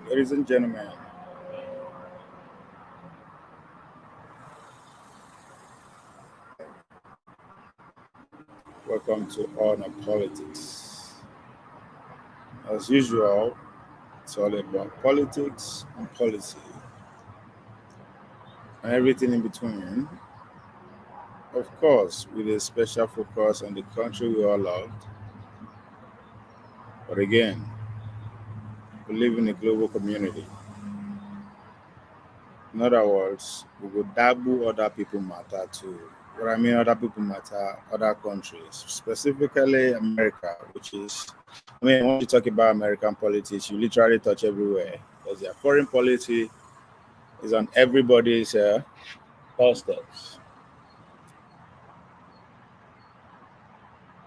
Ladies and gentlemen, welcome to Honor Politics. As usual, it's all about politics and policy and everything in between. Of course, with a special focus on the country we all loved. But again, we live in a global community. In other words, we will dabble other people matter too. What I mean, other people matter, other countries, specifically America, which is, when you talk about American politics, you literally touch everywhere because their foreign policy is on everybody's doorsteps.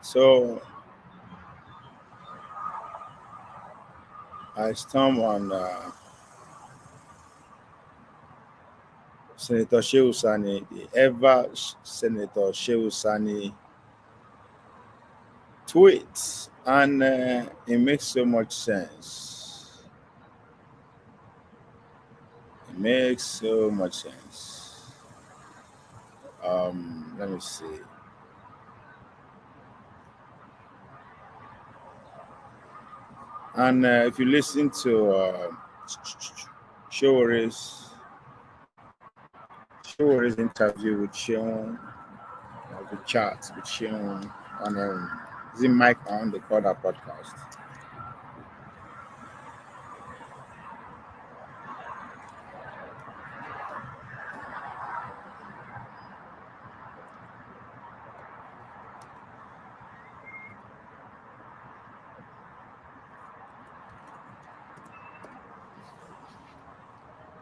So I stumbled on Senator Shehu Sani, the ever Senator Shehu Sani tweets, and it makes so much sense. It makes so much sense. Let me see. And if you listen to Shore's interview with Sean, the chat with Sean on is it Mike on the call that podcast.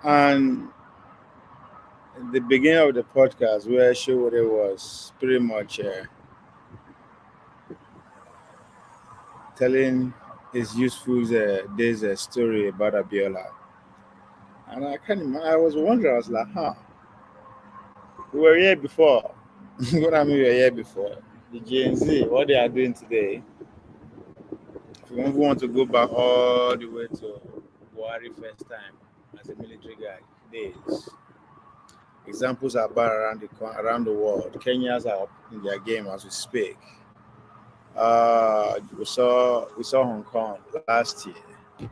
And at the beginning of the podcast, where Shore was pretty much telling his useful days story about Abiola. And I was wondering, I was like, we were here before. What I mean, we were here before. The Gen Z, what they are doing today, if you want to go back all the way to Buhari first time as a military guy, days, examples are bad around the world. Kenyans are up in their game as we speak. We saw Hong Kong last year.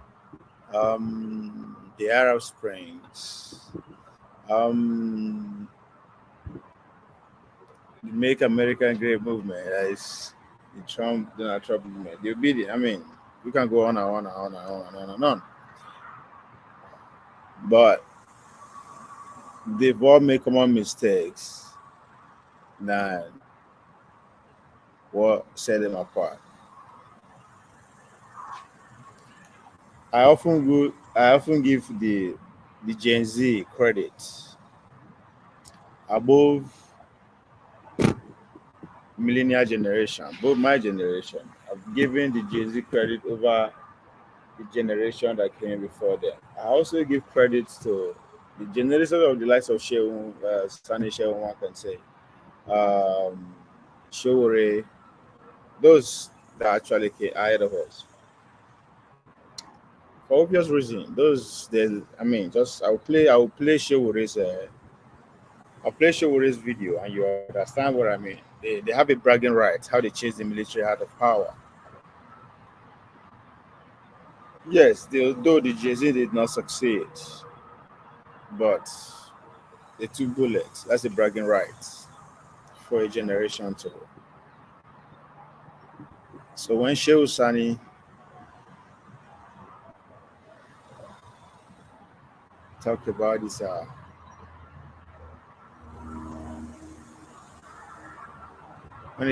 The Arab Springs. The Make America Great movement is the Donald Trump movement. The obedient. I mean, we can go on and on and on and on and on and on. But they've all made common mistakes. Now, what set them apart? I often give the Gen Z credit above millennial generation, both my generation. I've given the Gen Z credit over the generation that came before them. I also give credit to the generation of the likes of Shehu, Sani Shehu, one can say, um, Shore, those that actually came ahead of us. For obvious reason, I mean, just I'll play Shore's video, and you understand what I mean. They have a bragging right how they chase the military out of power. Yes, though the Jay-Z did not succeed, but they took bullets. That's a bragging right for a generation to. So when Shehu Sani talked about this, when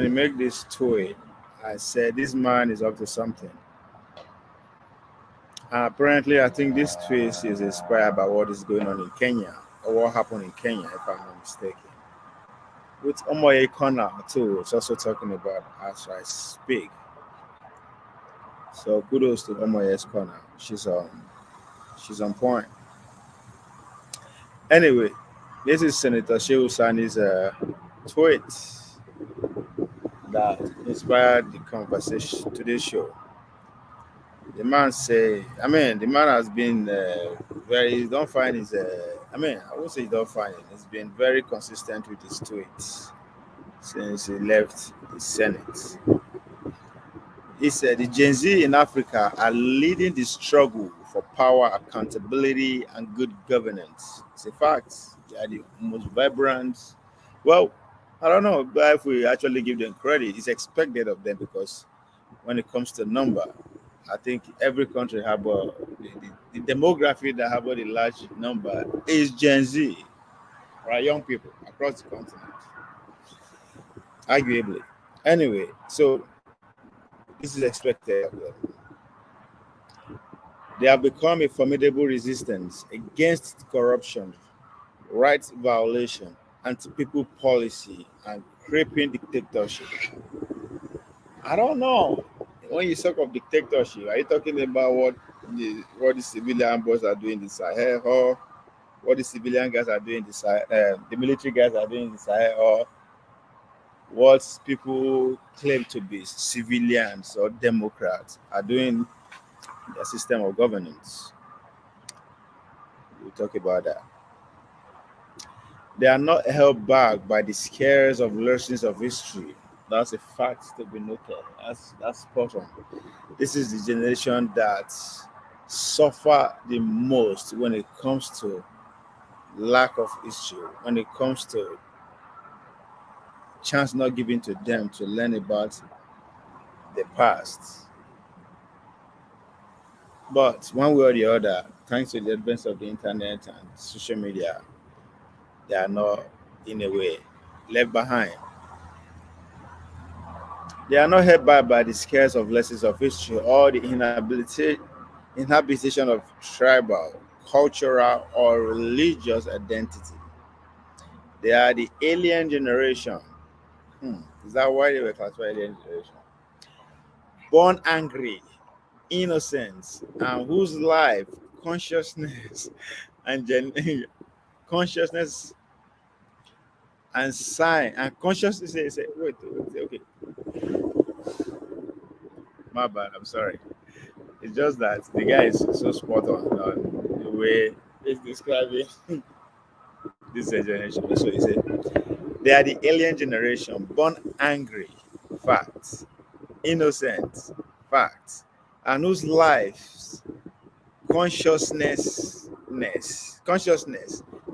he made this tweet, I said this man is up to something. Apparently, I think this tweet is inspired by what is going on in Kenya or what happened in Kenya, if I'm not mistaken. With Omoye Kona too, it's also talking about as I speak. So kudos to Omoye's Kona. She's on point. Anyway, this is Senator Shehu Sani's tweet. that inspired the conversation today's show. The man say, I mean, the man has been very. Don't find his. I mean, I won't say you don't find it. He's been very consistent with his tweets since he left the Senate. He said the Gen Z in Africa are leading the struggle for power, accountability, and good governance. It's a fact. They are the most vibrant. Well, I don't know, but if we actually give them credit, it's expected of them because when it comes to number, I think every country have the demography that have a large number is Gen Z, right? Young people across the continent, arguably. Anyway, so this is expected of them. They have become a formidable resistance against corruption, rights violation, anti-people policy, and creeping dictatorship. I don't know. When you talk of dictatorship, are you talking about what the civilian boys are doing in the Sahel, or what the civilian guys are doing in the Sahel, the military guys are doing in the Sahel, or what people claim to be civilians or Democrats are doing in their system of governance? We'll talk about that. They are not held back by the scares of lessons of history. That's a fact to be noted. That's spot on. This is the generation that suffer the most when it comes to lack of history, when it comes to chance not given to them to learn about the past. But one way or the other, thanks to the advance of the internet and social media, they are not, in a way, left behind. They are not held back by the scares of lessons of history or the inhabitation of tribal, cultural, or religious identity. They are the alien generation. Is that why they were classified alien generation? Born angry, innocent, and whose life, consciousness, and consciousness and sign and consciousness. Wait, okay, my bad. I'm sorry. It's just that the guy is so spot on the way he's describing this generation. So he said they are the alien generation, born angry, facts, innocent, facts, and whose lives, consciousness,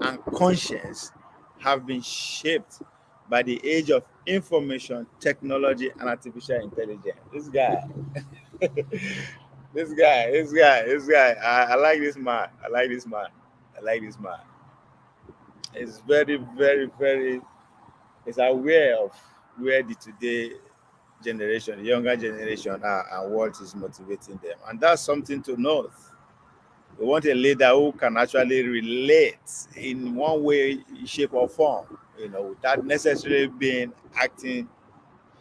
and conscience have been shaped by the age of information, technology, and artificial intelligence. This guy, this guy. I like this man. I like this man. I like this man. It's very, very, very. It's aware of where the today generation, the younger generation are, and what is motivating them, and that's something to note. We want a leader who can actually relate in one way, shape, or form, without necessarily being acting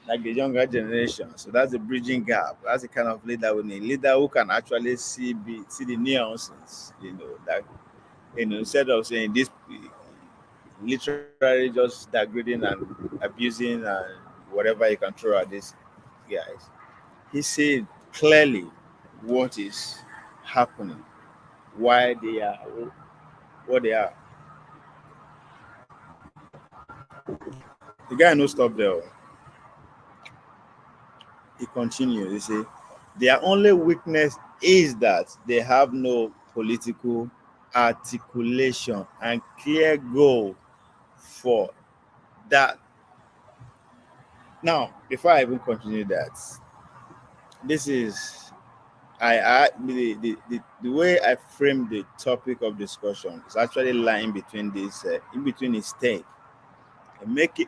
like the younger generation. So that's the bridging gap. That's the kind of leader we need. Leader who can actually see the nuances, that instead of saying this literally just degrading and abusing and whatever you can throw at these guys. He said clearly what is happening, why they are what they are. The guy no stop there. He continues. He say their only weakness is that they have no political articulation and clear goal for that. Now, before I even continue that, this is the way I frame the topic of discussion is actually lying between this in between his take.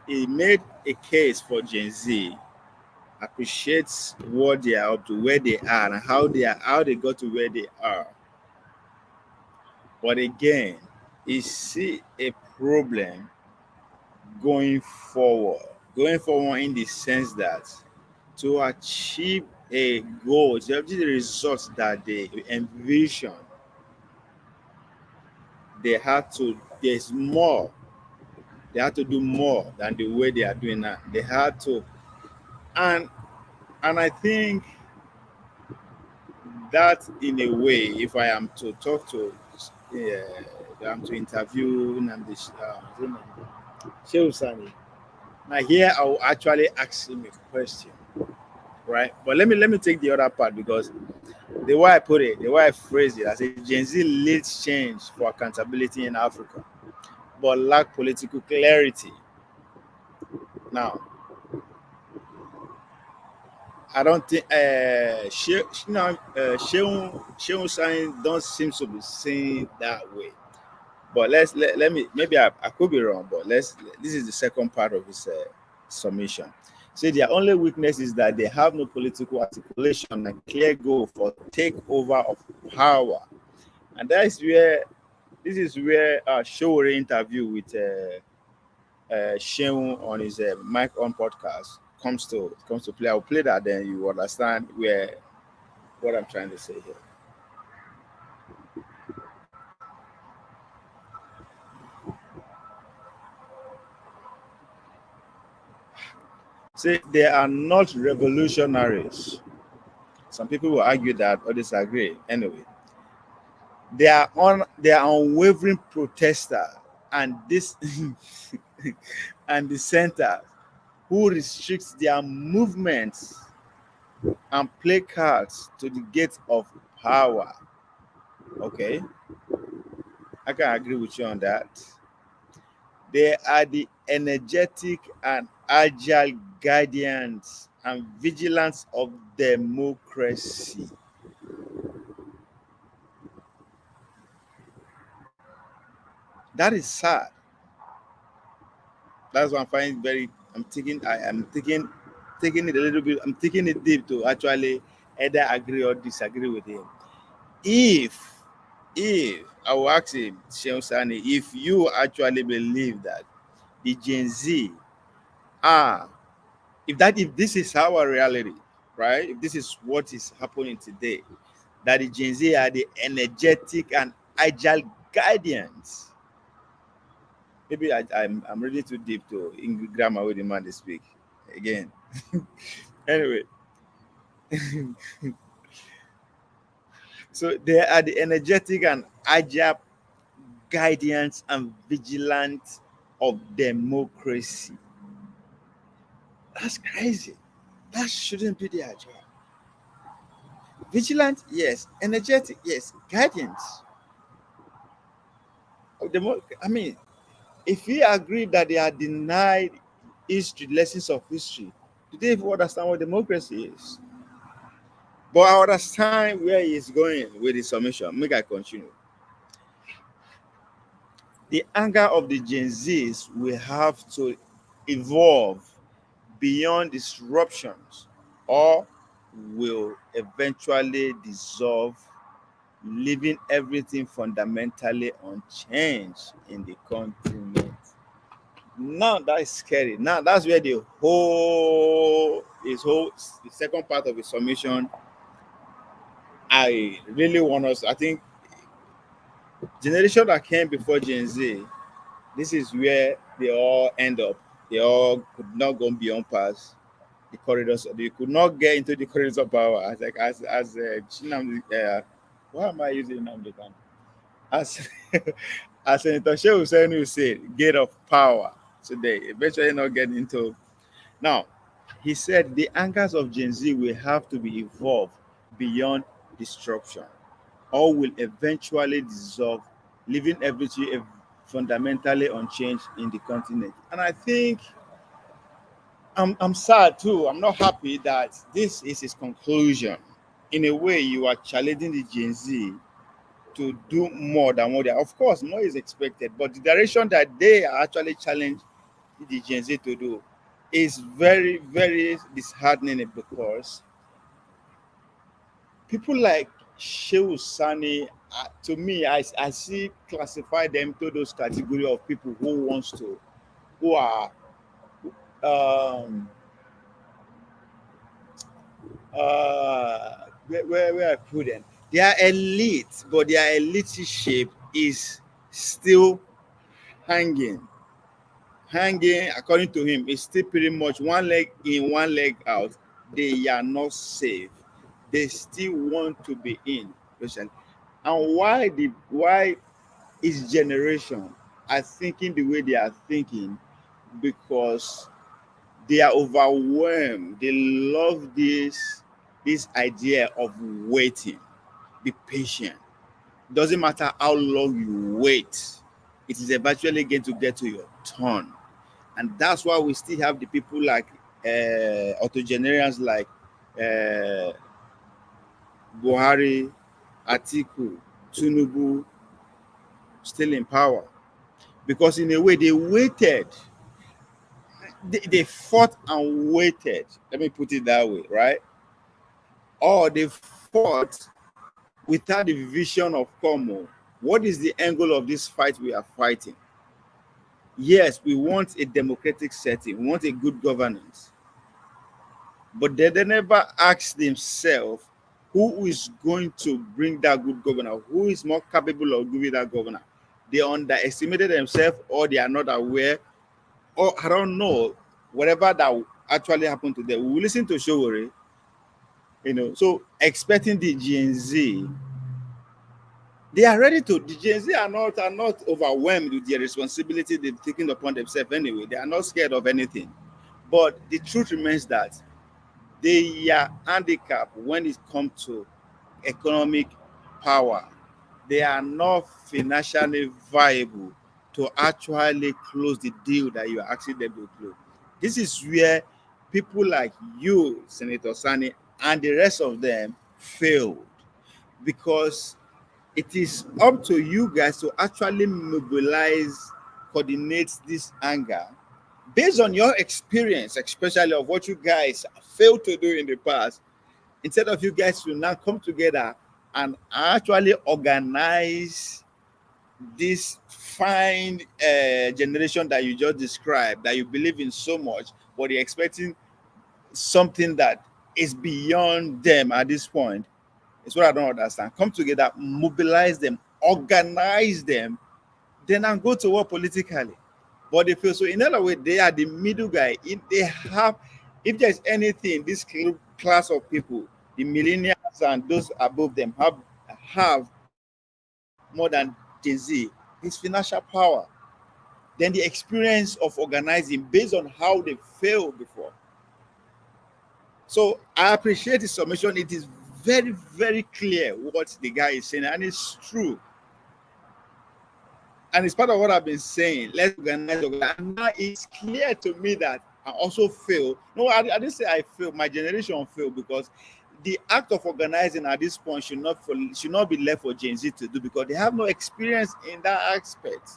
He made a case for Gen Z appreciates what they are up to, where they are, and how they got to where they are. But again, he see a problem going forward. Going forward in the sense that to achieve a goal, to achieve the results that they envision, they have to there's more. They have to do more than the way they are doing now. They have to and I think that in a way, if I am to talk to, if I'm to interview Shehu Sani, now here I will actually ask him a question, right? But let me take the other part, because the way I put it, the way I phrase it, I say Gen Z leads change for accountability in Africa, but lack political clarity. Now, I don't think Shehu Sani don't seem to be saying that way. But let me, maybe I could be wrong, but this is the second part of his submission. Say their only weakness is that they have no political articulation and clear goal for takeover of power, and that is where this is where Showore interview with Shehu on his Mic On podcast comes to play. I'll play that, then you understand where what I'm trying to say here. Say they are not revolutionaries. Some people will argue that or disagree. Anyway, they are unwavering protester, and this and the center who restricts their movements and play cards to the gate of power. Okay, I can agree with you on that. They are the energetic and agile guardians and vigilance of democracy. That is sad. That's what I'm finding very. I'm taking it a little bit. I'm taking it deep to actually either agree or disagree with him. If I will ask him, Shehu Sani, if you actually believe that the Gen Z are, if this is our reality, right? If this is what is happening today, that the Gen Z are the energetic and agile guardians. Maybe I'm really too deep to English grammar with the man they speak again. Anyway, so they are the energetic and agile guardians and vigilance of democracy. That's crazy. That shouldn't be their job. Vigilant, yes. Energetic, yes. Guardians of I mean, if we agree that they are denied history, lessons of history, do they even understand what democracy is? But I understand where he's going with his submission. Make I continue. The anger of the Gen Zs will have to evolve beyond disruptions, or will eventually dissolve, leaving everything fundamentally unchanged in the continent. Now that is scary. Now that's where the second part of the submission. I really want us. I think generation that came before Gen Z, this is where they all end up. They all could not go beyond past the corridors. They could not get into the corridors of power. As why am I using Nnamdi Kanu? As as Senator Shehu Sani said, gate of power today. Eventually not getting into. Now, he said the angers of Gen Z will have to be evolved beyond disruption, or will eventually dissolve, leaving everything fundamentally unchanged in the continent. And I think I'm sad too. I'm not happy that this is his conclusion. In a way, you are challenging the Gen Z to do more than what they are. Of course, more is expected, but the direction that they are actually challenged the Gen Z to do is very, very disheartening, because people like Shehu Sani, to me, I see classify them to those category of people who are um, where I put them. They are elite, but their elite shape is still hanging. hanging, according to him, is still pretty much one leg in, one leg out. They are not safe. They still want to be in. Listen, and why is generation are thinking the way they are thinking? Because they are overwhelmed. They love this idea of waiting. Be patient. Doesn't matter how long you wait, it is eventually going to get to your turn. And that's why we still have the people like autogenarians like uh, Buhari, Atiku, Tinubu still in power. Because in a way they waited, they fought and waited. Let me put it that way, right? Or they fought without the vision of Como. What is the angle of this fight we are fighting? Yes, we want a democratic setting, we want a good governance, but they never ask themselves who is going to bring that good governor, who is more capable of giving that governor. They underestimated themselves, or they are not aware, or I don't know, whatever that actually happened to them. We will listen to Showore, so expecting the Gen Z, they are ready to. The Gen Z are not overwhelmed with their responsibility they've taken upon themselves anyway. They are not scared of anything. But the truth remains that they are handicapped when it comes to economic power. They are not financially viable to actually close the deal that you are asking them to close. This is where people like you, Senator Sani, and the rest of them failed, because it is up to you guys to actually mobilize, coordinate this anger based on your experience, especially of what you guys failed to do in the past. Instead of you guys to now come together and actually organize this fine generation that you just described, that you believe in so much, but you're expecting something that is beyond them at this point. It's what I don't understand. Come together, mobilize them, organize them, then and go to war politically. But they feel so. In other words, they are the middle guy. If there's anything, this class of people, the millennials and those above them have more than Gen Z, is financial power. Then the experience of organizing based on how they failed before. So I appreciate his submission. It is very, very clear what the guy is saying, and it's true. And it's part of what I've been saying. Let's organize. And now it's clear to me that I also fail. No, I didn't say I failed. My generation failed, because the act of organizing at this point should not be left for Gen Z to do, because they have no experience in that aspect.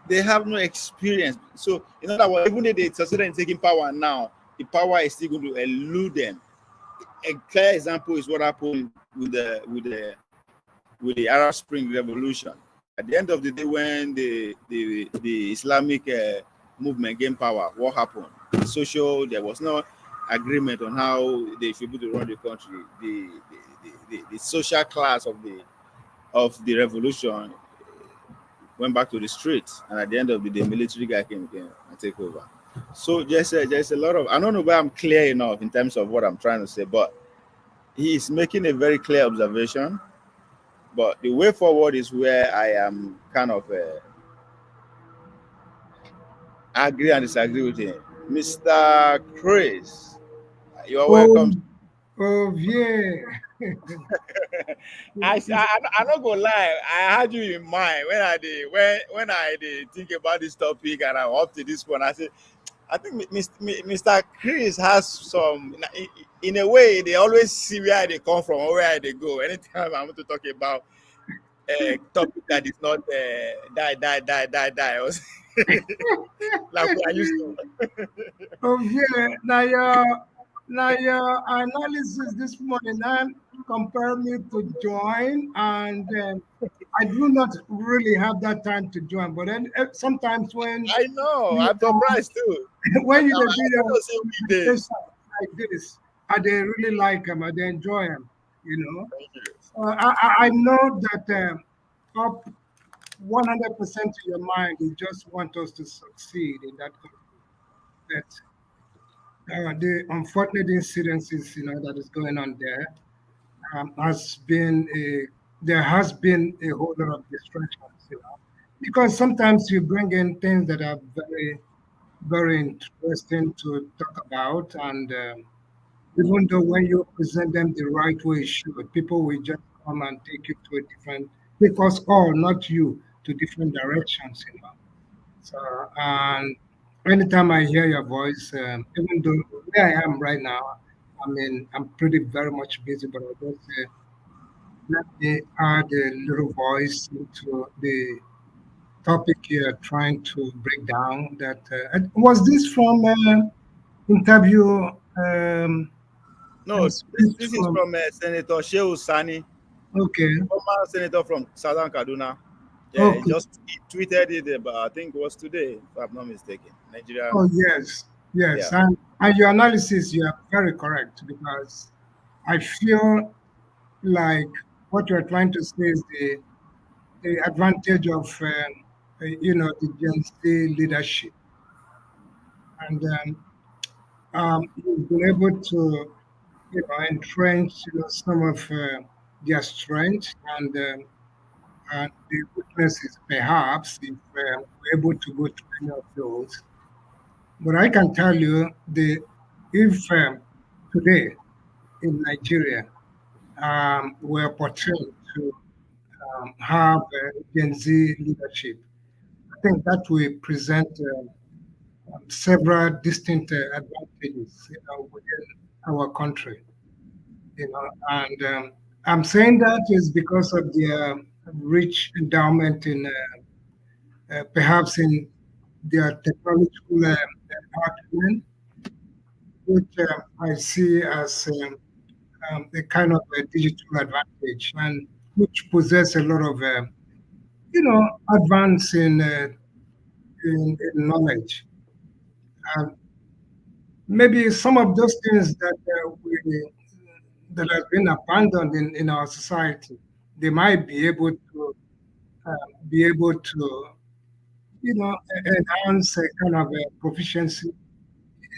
They have no experience. So, in other words, even if they succeeded in taking power now, the power is still going to elude them. A clear example is what happened with the Arab Spring Revolution. At the end of the day, when the Islamic movement gained power, what happened? There was no agreement on how they should be to run the country. The social class of the revolution went back to the streets, and at the end of the day, military guy came again and take over. So there's a lot of, I don't know where I'm clear enough in terms of what I'm trying to say, but he is making a very clear observation. But the way forward is where I am kind of agree and disagree with him. Mr. Chris, you're Oh, welcome. oh, yeah. I'm not gonna lie. I had you in mind when I did think about this topic, and I'm up to this point. I think Mr. Chris has some. In a way, they always see where they come from or where they go. Anytime I want to talk about a topic that is not die, like we are used to. Oh, yeah. Now your analysis this morning and compare me to join, and I do not really have that time to join. But then sometimes when I know. you I'm surprised too. when you I dey do your don't say we did. presentation like this, I they really like them, I they enjoy them. You know, Thank you. I know that up. 100% of your mind, you just want us to succeed in that country. But the unfortunate incidences, that is going on there, has been there has been a whole lot of distractions, because sometimes you bring in things that are very, very interesting to talk about, and even though when you present them the right way, should people will just come and take you to a different, take us all, not you, to different directions. So, and anytime I hear your voice, even though where I am right now, I mean, I'm pretty very much busy, but I just let me add a little voice into the topic you're trying to break down. That was this from interview No, speech this is from? from Senator Shehu Sani, Okay, former senator from Southern Kaduna. Yeah, okay. he tweeted it about, I think it was today, if I'm not mistaken. Nigeria. Oh yes, yes, Yeah. and your analysis, you are very correct, because I feel like what you're trying to say is the advantage of the Gen Z leadership, and you've been able to entrench some of their strength, and the weaknesses, perhaps, if we're able to go through any of those. But I can tell you, if today in Nigeria we're opportune to have Gen Z leadership, I think that will present several distinct advantages, within our country. And I'm saying that is because of their rich endowment in perhaps in their technological acumen, which I see as a kind of a digital advantage, and which possess a lot of advance in knowledge. And maybe some of those things that have been abandoned in our society, they might be able to enhance a kind of a proficiency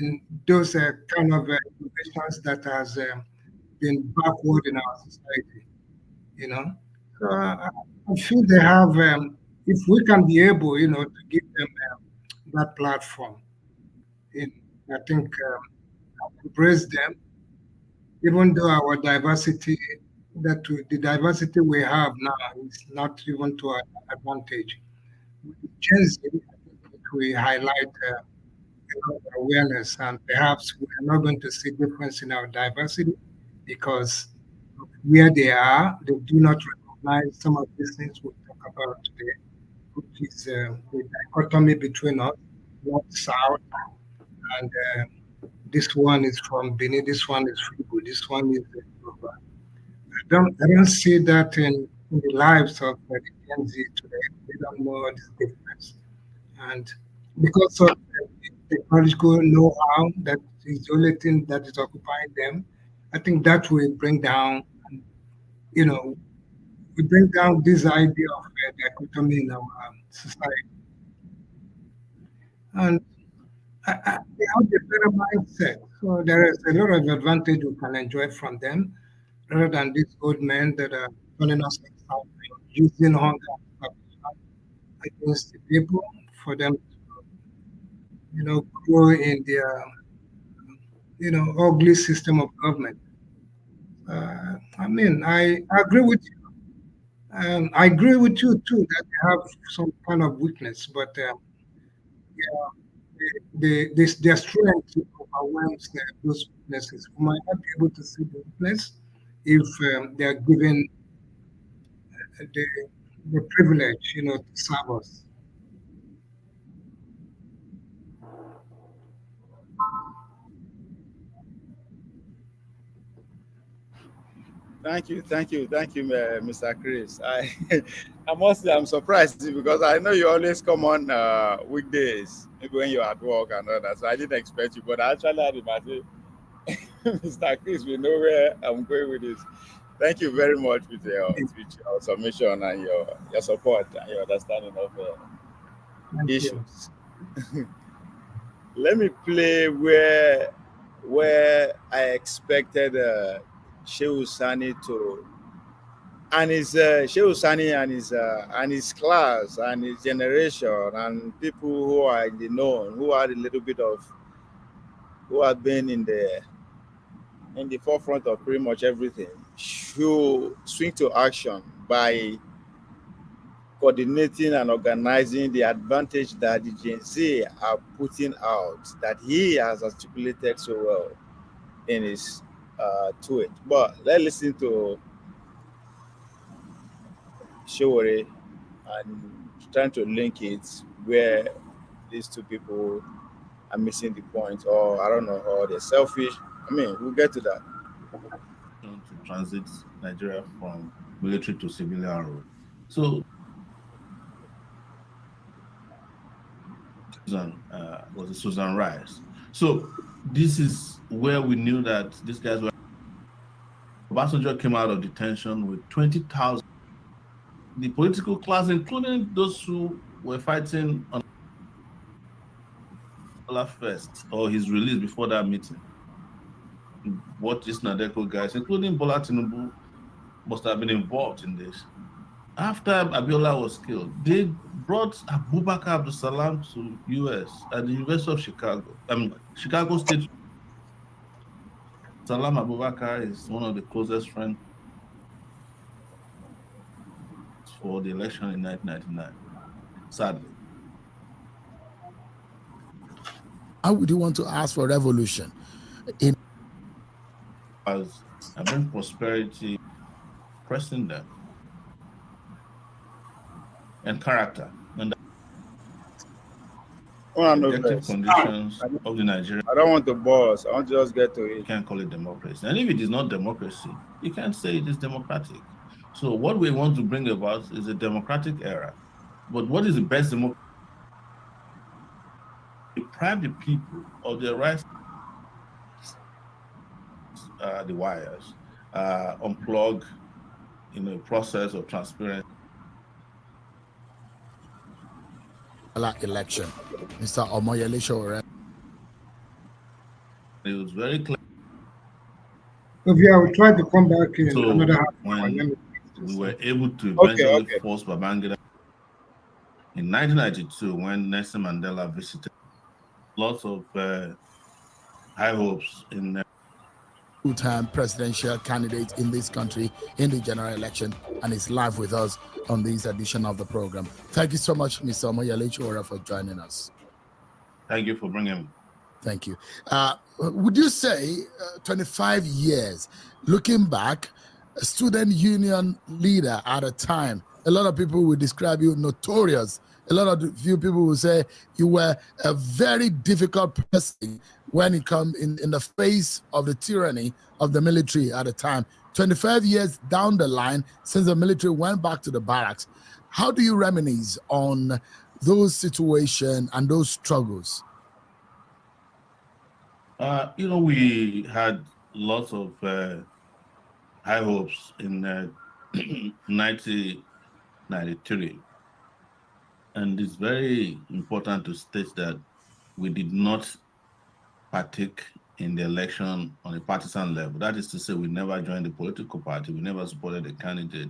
in those kind of innovations that has been backward in our society. You know, so I feel they have. If we can be able, to give them that platform, in, I think embrace them, even though our diversity, the diversity we have now is not even to our advantage. With Gen Z, I think it will highlight awareness, and perhaps we are not going to see difference in our diversity because of where they are. They do not recognize some of these things we talk about today, which is the dichotomy between us, north, south, and this one is from Benin, this one is Fribourg, this one is Yoruba. I don't see that in the lives of the Gen Z today. They don't know this difference. And because of the technological know-how that is the only thing that is occupying them, I think that will bring down, you know, we bring down this idea of dichotomy in our society. And they have a better mindset. So there is a lot of advantage we can enjoy from them, rather than these old men that are turning us upside down, using hunger and starvation against the people for them to, grow in their, ugly system of government. I mean, I agree with you. I agree with you too that they have some kind of weakness, but yeah, their strength overwhelms those weaknesses. We might not be able to see the weakness if they are given the privilege, to serve us. Thank you, Mr. Chris. I must say I'm surprised because I know you always come on weekdays, maybe when you're at work and all that. So I didn't expect you, but I actually had him. I say, Mr. Chris, we know where I'm going with this. Thank you very much with your submission and your support and your understanding of Thank you. issues. Let me play where I expected Shehu Sani to and his Shehu Sani and his class and his generation and people who are in the known, who are a little bit of who have been in the forefront of pretty much everything, should swing to action by coordinating and organizing the advantage that the Gen Z are putting out that he has articulated so well in his tweet. But let's listen to Showore and trying to link it where these two people are missing the point, or I don't know, or they're selfish. I mean, we'll get to that. To transit Nigeria from military to civilian rule. So was it Susan Rice? So this is where we knew that these guys were. Obasanjo came out of detention with 20,000. The political class, including those who were fighting on first or his release before that meeting, what these Nadeko guys, including Bola Tinubu, must have been involved in this. After Abiola was killed, they brought Abubakar Abdul Salam to US at the University of Chicago. Chicago State. Salam Abubakar is one of the closest friends for the election in 1999, sadly. How would you want to ask for revolution? As I bring prosperity, pressing them, and character, and objective conditions of the Nigerian. I don't want to boss. I want to just get to it. You can't call it democracy. And if it is not democracy, you can't say it is democratic. So what we want to bring about is a democratic era. But what is the best democracy? Deprive the people of their rights, the wires, unplug in a process of transparency. Election, Mr. Omoyele Sowore. It was very clear. Okay, I will try to come back in So another half hour. when we were able to eventually force Babangida in 1992, when Nelson Mandela visited, lots of high hopes in two-time presidential candidate in this country in the general election, and is live with us on this edition of the program. Thank you so much, Mr. Omoyele Sowore, for joining us. Thank you for bringing me. Thank you. Would you say 25 years, looking back, a student union leader at a time, a lot of people would describe you notorious. A lot of few people will say you were a very difficult person when it comes in the face of the tyranny of the military at a time. 25 years down the line since the military went back to the barracks, how do you reminisce on those situations and those struggles? We had lots of high hopes in 1993. And it's very important to state that we did not partake in the election on a partisan level. That is to say, we never joined the political party. We never supported a candidate.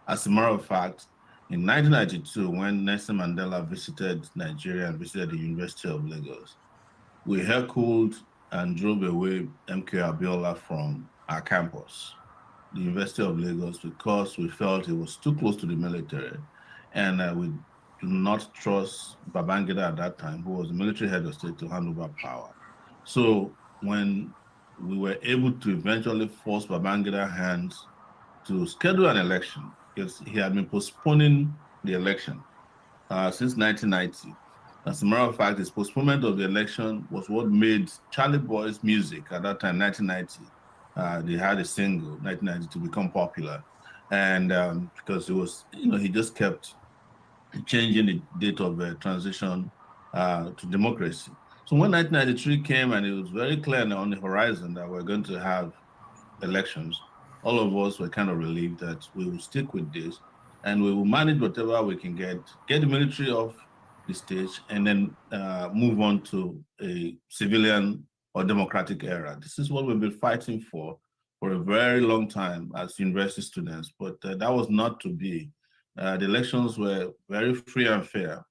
As a matter of fact, in 1992, when Nelson Mandela visited Nigeria and visited the University of Lagos, we heckled and drove away MK Abiola from our campus, the University of Lagos, because we felt it was too close to the military. And we do not trust Babangida at that time, who was the military head of state, to hand over power. So when we were able to eventually force Babangida's hands to schedule an election, because he had been postponing the election since 1990. As a matter of fact, his postponement of the election was what made Charlie Boy's music at that time, 1990. They had a single, 1990, to become popular. And because it was, he just kept changing the date of transition to democracy. So when 1993 came and it was very clear on the horizon that we're going to have elections, all of us were kind of relieved that we will stick with this and we will manage whatever we can get the military off the stage, and then move on to a civilian or democratic era. This is what we've been fighting for a very long time as university students, but that was not to be. The elections were very free and fair.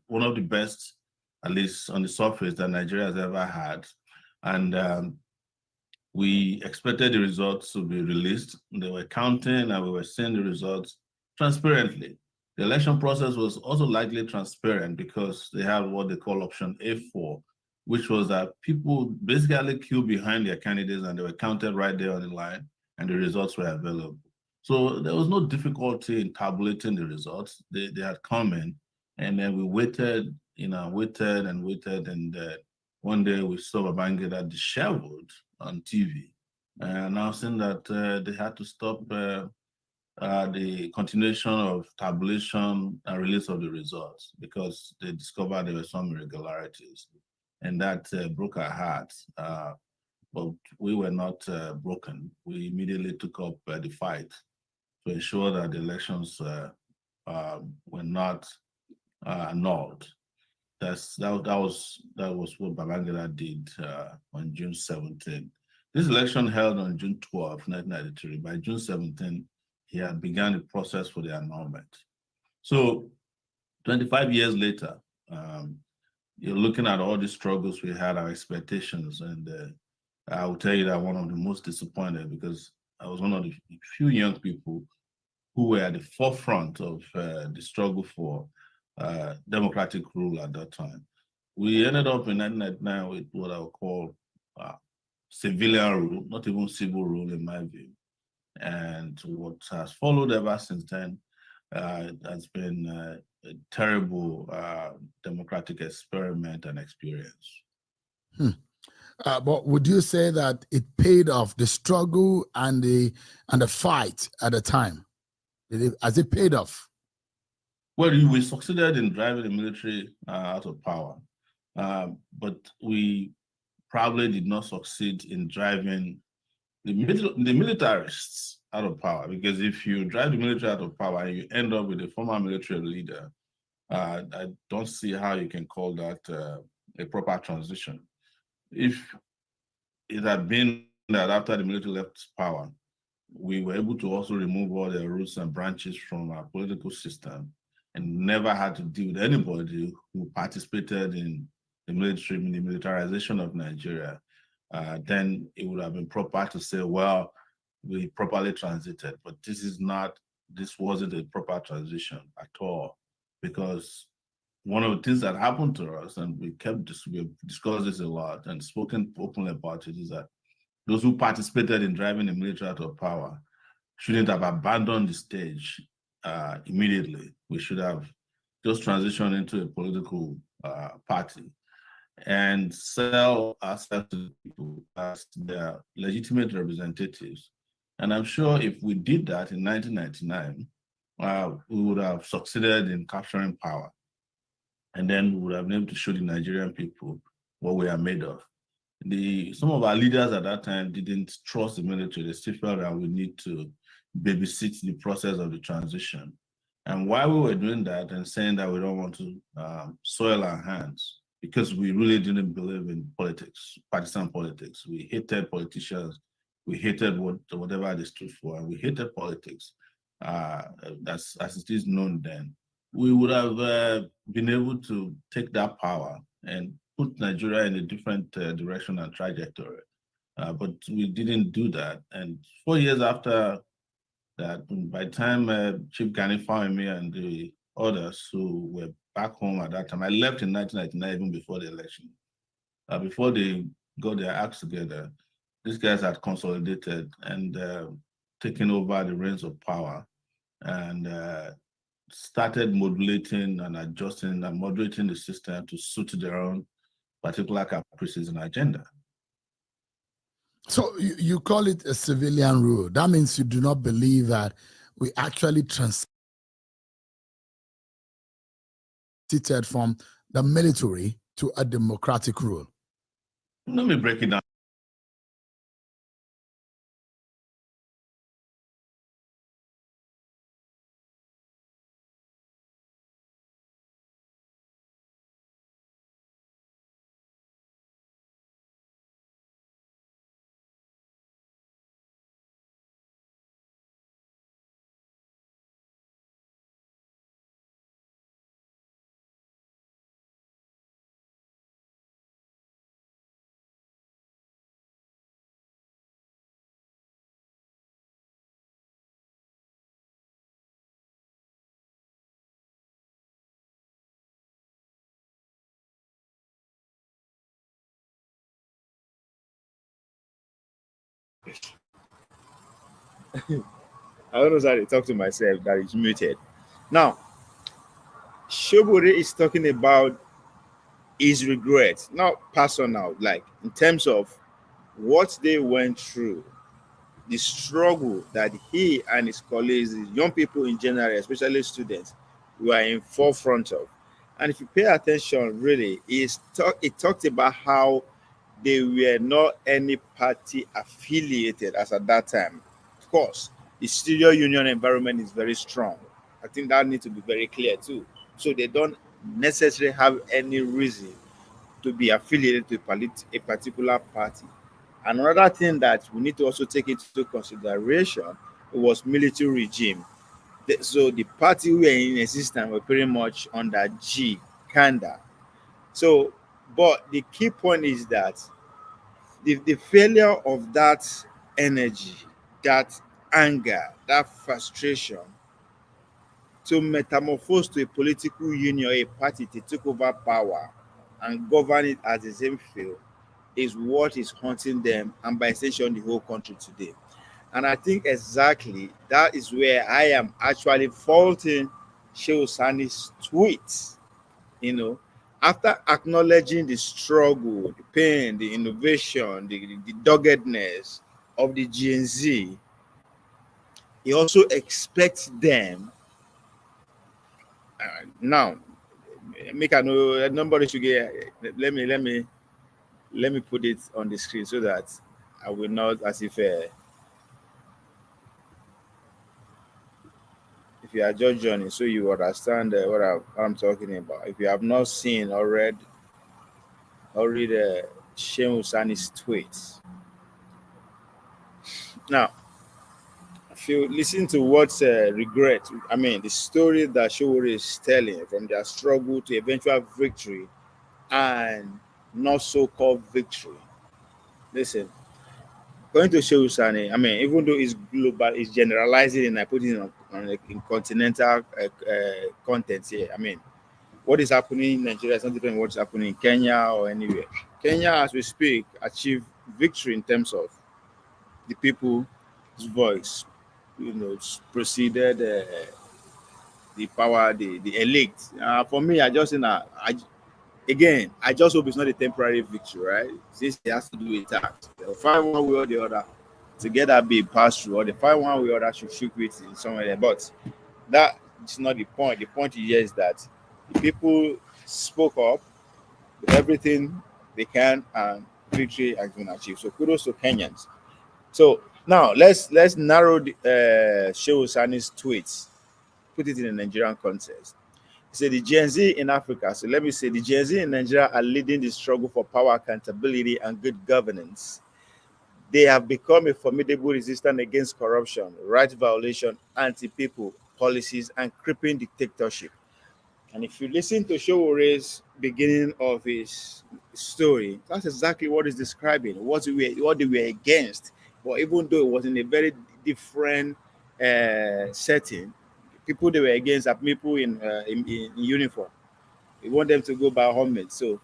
One of the best, at least on the surface, that Nigeria has ever had. And we expected the results to be released. They were counting and we were seeing the results transparently. The election process was also likely transparent because they had what they call option A4, which was that people basically queued behind their candidates and they were counted right there on the line and the results were available. So there was no difficulty in tabulating the results. They had come in, and then we waited, waited and waited, and one day we saw Babangida disheveled on TV, announcing that they had to stop the continuation of tabulation and release of the results because they discovered there were some irregularities, and that broke our hearts. But we were not broken. We immediately took up the fight to ensure that the elections were not annulled. That was what Babangida did on June 17. This election held on June 12, 1993. By June 17, he had begun the process for the annulment. So 25 years later, you're looking at all the struggles we had, our expectations, and I will tell you that one of the most disappointed because I was one of the few young people who were at the forefront of the struggle for democratic rule at that time. We ended up in 1999 with what I would call civilian rule, not even civil rule in my view. And what has followed ever since then has been a terrible democratic experiment and experience. But would you say that it paid off, the struggle and the fight at the time? Has it paid off? Well, we succeeded in driving the military out of power, but we probably did not succeed in driving the militarists out of power, because if you drive the military out of power and you end up with a former military leader, I don't see how you can call that a proper transition. If it had been that after the military left power, we were able to also remove all the roots and branches from our political system and never had to deal with anybody who participated in the military, in the militarization of Nigeria, then it would have been proper to say, well, we properly transited. But this wasn't a proper transition at all, because one of the things that happened to us, and we discussed this a lot and spoken openly about it, is that those who participated in driving the military out of power shouldn't have abandoned the stage immediately. We should have just transitioned into a political party and sell ourselves to the people as their legitimate representatives. And I'm sure if we did that in 1999, we would have succeeded in capturing power. And then we would have been able to show the Nigerian people what we are made of. Some of our leaders at that time didn't trust the military. They still felt that we need to babysit the process of the transition. And while we were doing that and saying that we don't want to soil our hands, because we really didn't believe in politics, partisan politics. We hated politicians. We hated whatever they stood for, and we hated politics as it is known then. We would have been able to take that power and put Nigeria in a different direction and trajectory. But we didn't do that. And 4 years after that, by the time Chief Gani found me and the others who were back home at that time, I left in 1999, even before the election. Before they got their acts together, these guys had consolidated and taken over the reins of power and started modulating and adjusting and moderating the system to suit their own particular caprices and agenda. So you call it a civilian rule. That means you do not believe that we actually transited from the military to a democratic rule. Let me break it down. I don't know how to talk to myself that is muted. Now, Shobore is talking about his regret, not personal, like in terms of what they went through, the struggle that he and his colleagues, the young people in general, especially students, were in forefront of. And if you pay attention, really, it talked about how they were not any party affiliated as at that time. Of course, the student union environment is very strong. I think that needs to be very clear too. So they don't necessarily have any reason to be affiliated to a particular party. Another thing that we need to also take into consideration was military regime. So the party who were in existence were pretty much under G, Kanda. So, but the key point is that the failure of that energy, that anger, that frustration to metamorphose to a political union, a party to take over power and govern it as the same field is what is haunting them and by extension the whole country today. And I think exactly that is where I am actually faulting Shehu Sani's tweets. You know, after acknowledging the struggle, the pain, the innovation, the doggedness of the Gen Z, he also expects them now. Make I know nobody should get. Let me put it on the screen so that I will not as if you are just joining, so you understand what I'm talking about. If you have not seen or read Shehu Sani's tweets, now if you listen to what's regret, I mean the story that Shehu is telling from their struggle to eventual victory and not so-called victory. Listen, going to Shehu Sani, I mean, even though it's global, it's generalizing and I put it in continental content here. I mean, what is happening in Nigeria is not different from what's happening in Kenya or anywhere. Kenya, as we speak, achieved victory in terms of the people's voice. You know, preceded the power, the elite. For me, I just again, I just hope it's not a temporary victory, right? Since it has to do with tax, they'll find one way or the other together be passed through, or they find one way or the other should shoot with in somewhere there. But that is not the point. The point is that the people spoke up with everything they can, and victory has been achieved. So kudos to Kenyans. So now let's narrow the Shehu Sani's tweets, put it in a Nigerian context. He said the Gen Z in Africa. So let me say the Gen Z in Nigeria are leading the struggle for power, accountability, and good governance. They have become a formidable resistance against corruption, rights violation, anti-people policies, and creeping dictatorship. And if you listen to Showore's beginning of his story, that's exactly what he's describing, what they were against. But even though it was in a very different setting, people they were against are people in uniform. They want them to go by homemade. So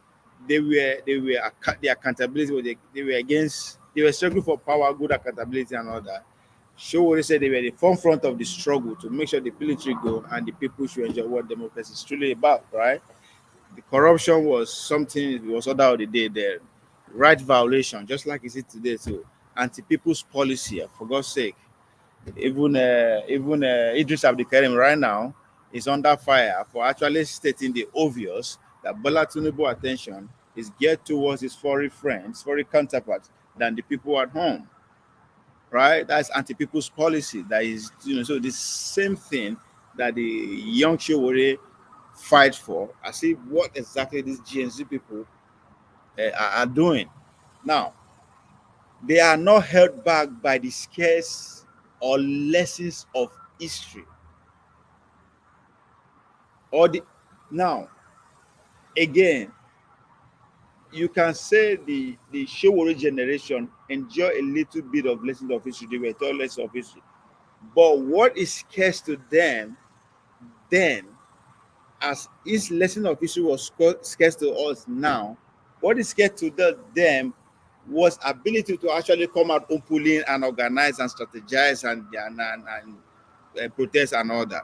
the accountability. They were against. They were struggling for power, good accountability, and all that. Showore said they were the forefront of the struggle to make sure the military go and the people should enjoy what democracy is truly about, right? The corruption was something, it was order of the day there. Right violation, just like it is today too. Anti-people's policy, for God's sake. Even Idris Abdikarim right now is under fire for actually stating the obvious that Bola Tinubu attention is geared towards his foreign friends, foreign counterparts than the people at home. Right? That's anti-people's policy. That is, so the same thing that the young Showore fight for. I see what exactly these GNZ people are doing. Now, they are not held back by the scarce or lessons of history. Or the now, again, you can say the Showore generation enjoy a little bit of lessons of history. They were taught lessons of history. But what is scarce to them then, as his lesson of history was scarce to us now, what is scarce to them was ability to actually come out openly and organize and strategize and protest and all that.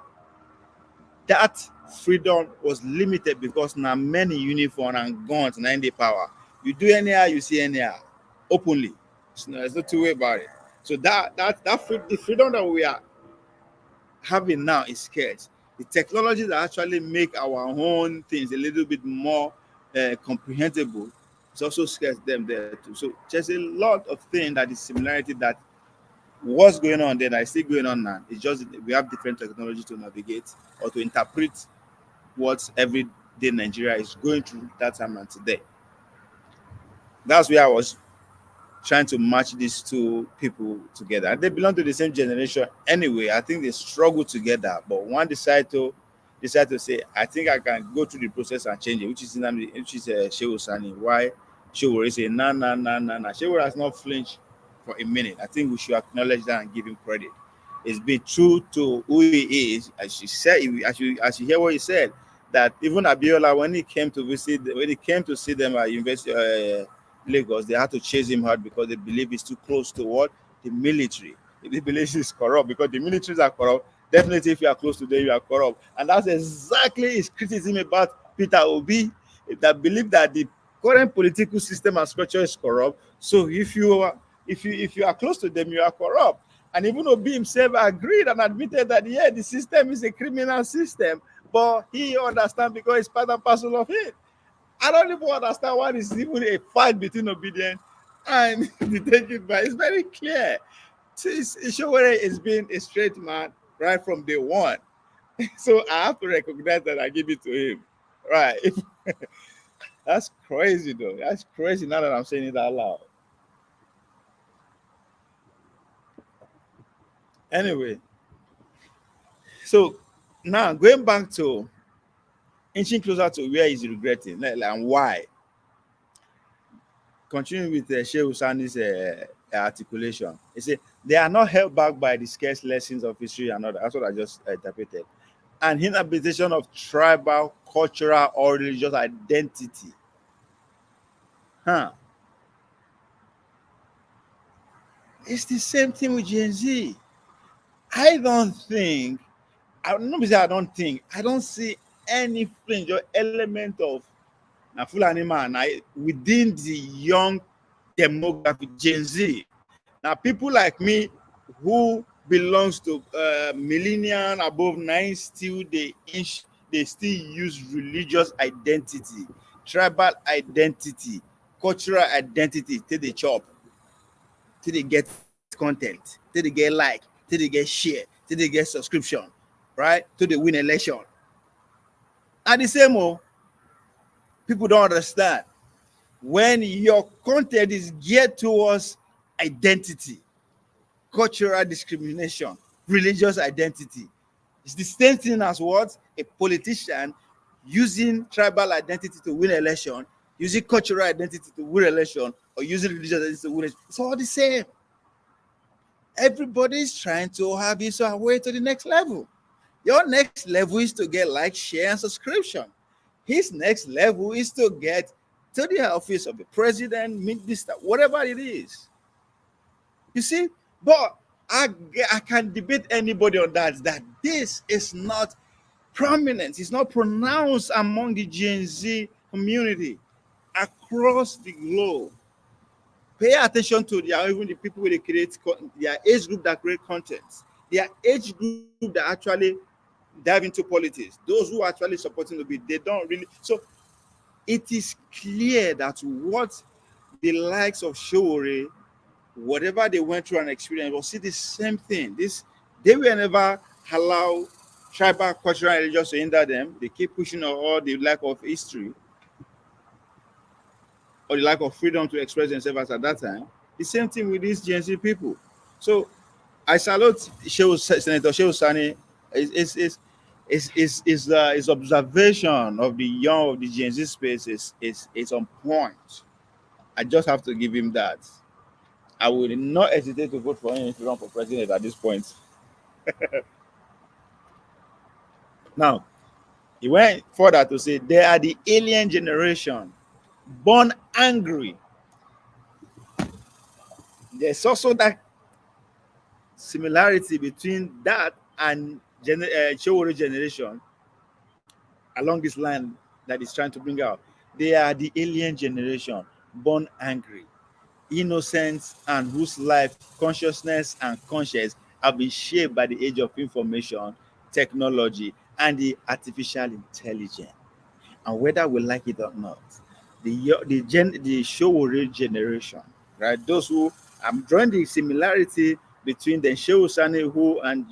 That freedom was limited because now many uniform and guns and in the power. You do anyhow, you see anyhow, openly. There's no two way about it. So the freedom that we are having now is scarce. The technologies that actually make our own things a little bit more comprehensible, it's also scarce them there too. So there's a lot of things that is similarity that what's going on there that is still going on now. It's just we have different technology to navigate or to interpret what everyday Nigeria is going through that time and today. That's where I was trying to match these two people together. And they belong to the same generation anyway. I think they struggle together, but one decide to say, I think I can go through the process and change it, which is Shehu Sani. Why Shehu say nah. Shehu has not flinched for a minute. I think we should acknowledge that and give him credit. It's been true to who he is, as you said, as you hear what he said, that even Abiola, when he came to see them at University Lagos, they had to chase him out because they believe he's too close to what? The military. They believe he's corrupt because the militaries are corrupt. Definitely, if you are close to them, you are corrupt. And that's exactly his criticism about Peter Obi, that believe that the current political system and structure is corrupt. So if you are close to them, you are corrupt. And even Obi himself agreed and admitted that, yeah, the system is a criminal system, but he understands because it's part and parcel of it. I don't even understand why this is even a fight between obedience and the taking back. It's very clear. Ishowere has been a straight man right from day one. So I have to recognize that I give it to him. Right. That's crazy though. That's crazy now that I'm saying it out loud. Anyway, so now going back to inching closer to where he's regretting and why. Continuing with Shehu Sani's articulation, he said they are not held back by the scarce lessons of history and all that. That's what I just interpreted. An inhabitation of tribal, cultural, or religious identity. It's the same thing with Gen Z. I don't see any fringe or element of Fulani man within the young demographic Gen Z. Now, people like me who belongs to millennial above 9 still they still use religious identity, tribal identity, cultural identity till they chop, till they get content, till they get like, till they get share, till they get subscription, right? Till they win election. And the same people don't understand. When your content is geared towards identity, cultural discrimination, religious identity, it's the same thing as what? A politician using tribal identity to win election, using cultural identity to win election, or using religious identity to win election. It's all the same. Everybody's trying to have his way to the next level. Your next level is to get like, share, and subscription. His next level is to get to the office of the president, minister, whatever it is. You see, but I can debate anybody on that this is not prominent, it's not pronounced among the Gen Z community across the globe. Pay attention to even the people who they create, their age group that create content, their age group that actually dive into politics, those who are actually supporting the bid, they don't really. So it is clear that what the likes of Showore, whatever they went through and experienced, will see the same thing. They will never allow tribal, cultural, and religious to hinder them. They keep pushing all the lack of history or the lack of freedom to express themselves at that time. The same thing with these Gen Z people. So I salute Senator Shehu Sani. His observation of the Gen Z space is on point. I just have to give him that. I will not hesitate to vote for him if he run for president at this point. Now, he went further to say they are the alien generation, born angry There's also that similarity between that and Showore generation along this line that is trying to bring out. They are the alien generation, born angry, innocent, and whose life, consciousness, and conscience have been shaped by the age of information, technology, and the artificial intelligence. And whether we like it or not, the Showore generation, right? Those who I'm drawing the similarity between the Shehu Sani who and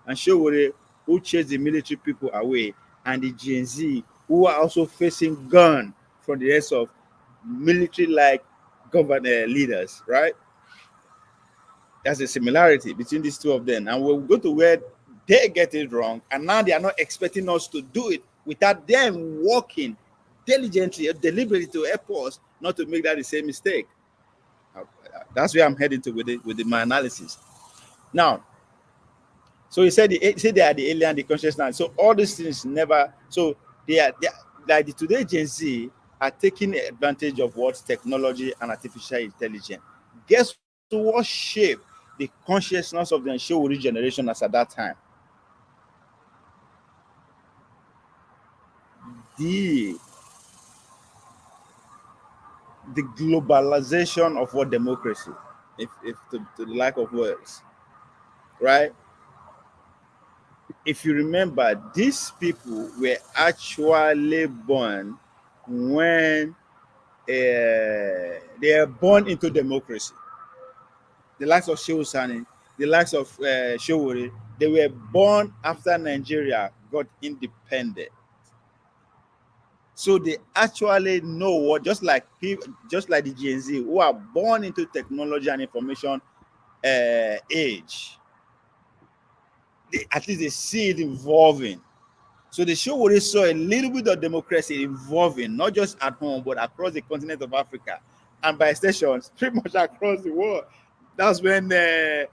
Showore who chased the military people away, and the Gen Z who are also facing gun from the rest of military-like government leaders, right? There's a similarity between these two of them, and we'll go to where they get it wrong, and now they are not expecting us to do it without them working diligently or deliberately to help us not to make that the same mistake. That's where I'm heading to with my analysis. Now, so he said they are the alien, the consciousness. So all these things never. So they are like the today Gen Z are taking advantage of what technology and artificial intelligence. Guess what shaped the consciousness of the Showore generation as at that time? The the globalization of what democracy, if to the lack of words, right? If you remember, these people were actually born when they are born into democracy. The likes of Shehu Sani, the likes of Showore, they were born after Nigeria got independent. So they actually know what, just like people, just like the Gen Z who are born into technology and information age, at least they see it evolving. So the show already saw a little bit of democracy evolving, not just at home, but across the continent of Africa, and by extensions, pretty much across the world. That's when the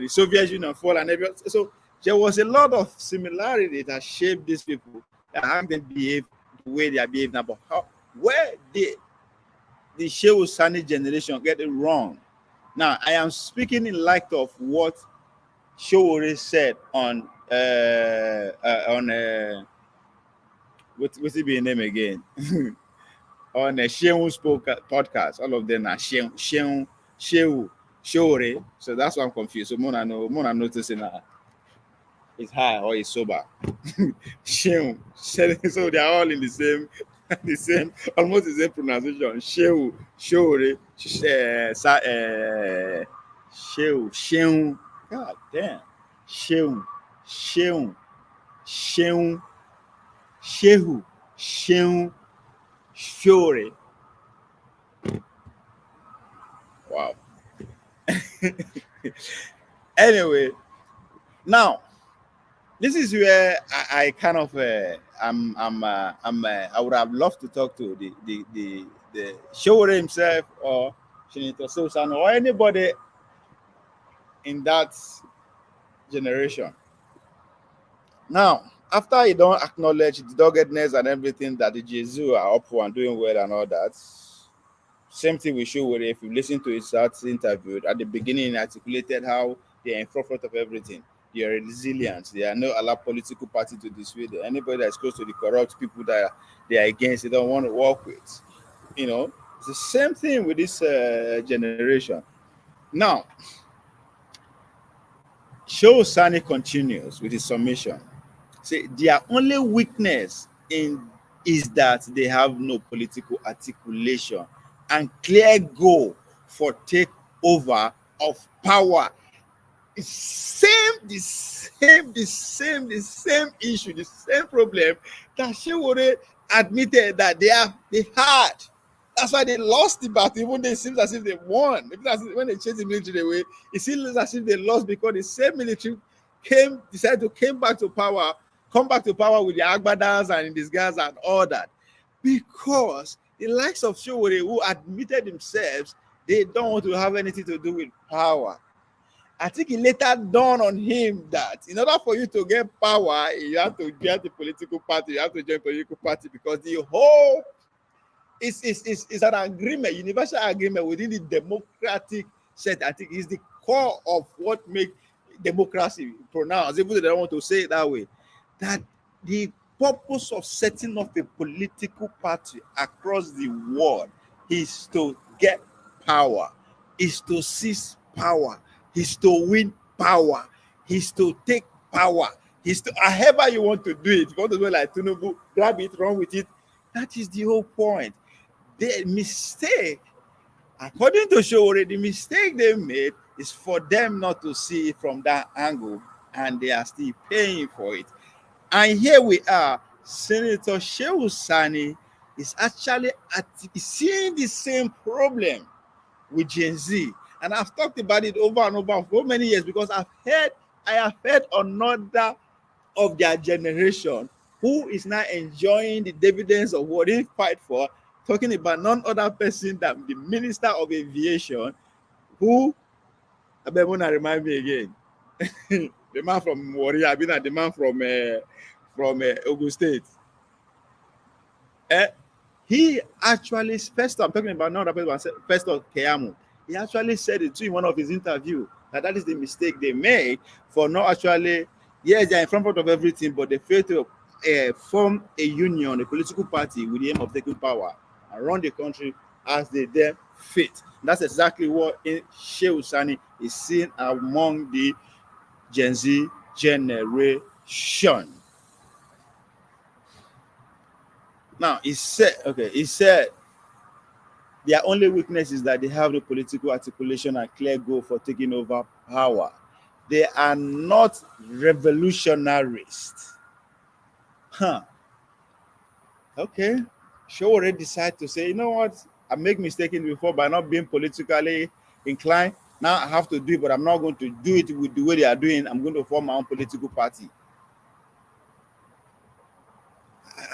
Soviet Union fell and everything. So there was a lot of similarity that shaped these people and how they behave the way they are behaving now. But where did the Shehu Sani generation get it wrong? Now, I am speaking in light of what Showore said on what's it be name again? On Shehu's podcast. All of them are Shehu, Showore. So that's why I'm confused. So Mona noticing that it's high or it's sober. Shehu. So they are all in the same, almost the same pronunciation. Shehu, Showore, Shehu. God damn. Shehu, Shehu, Shehu, Showore. Wow. Anyway, now this is where I kind of I would have loved to talk to the Showore himself or Sen Shehu Sani or anybody in that generation. Now, after you don't acknowledge the doggedness and everything that the Jesu are up for and doing well and all that, same thing we show if you listen to his interview at the beginning, he articulated how they are in front of everything. They are resilient. They are not allow political party to dissuade them. Anybody that's close to the corrupt people that they are against, they don't want to work with. You know, it's the same thing with this generation. Now, Shehu Sani continues with his submission. Say their only weakness is that they have no political articulation and clear goal for takeover of power. It's the same issue, the same problem that Shewore admitted that they had. That's why they lost the battle. Even though it seems as if they won. When they changed the military away, it seems as if they lost because the same military decided to come back to power with the Agbadas and the guys and all that. Because the likes of Showore, who admitted themselves they don't want to have anything to do with power. I think it later dawned on him that in order for you to get power, you have to get the political party, you have to join political party because the whole It's an agreement, universal agreement within the democratic set. I think is the core of what makes democracy pronounced, even though they don't want to say it that way. That the purpose of setting up a political party across the world is to get power, is to seize power, is to win power, is to take power, is to however you want to do it. If you want to do it like Tinubu, grab it, run with it. That is the whole point. The mistake, according to Showore, the mistake they made is for them not to see it from that angle, and they are still paying for it. And here we are, Senator Shehu Sani is actually seeing the same problem with Gen Z. And I've talked about it over and over for many years because I have heard another of their generation who is now enjoying the dividends of what they fight for, talking about none other person than the Minister of Aviation, who, I bet when I remind me again, the man from Warrior, I mean the man from Ogun State. He actually, first I'm talking about not person, first of Keamu. He actually said it to in one of his interviews that is the mistake they made for not actually, yes, they're in front of everything, but they failed to form a union, a political party with the aim of taking power and run the country as they then fit. That's exactly what Shehu Sani is seen among the Gen Z generation. Now, he said their only weakness is that they have the political articulation and clear goal for taking over power. They are not revolutionists. Okay. Show already decide to say, you know what? I make mistaken before by not being politically inclined. Now I have to do it, but I'm not going to do it with the way they are doing. I'm going to form my own political party.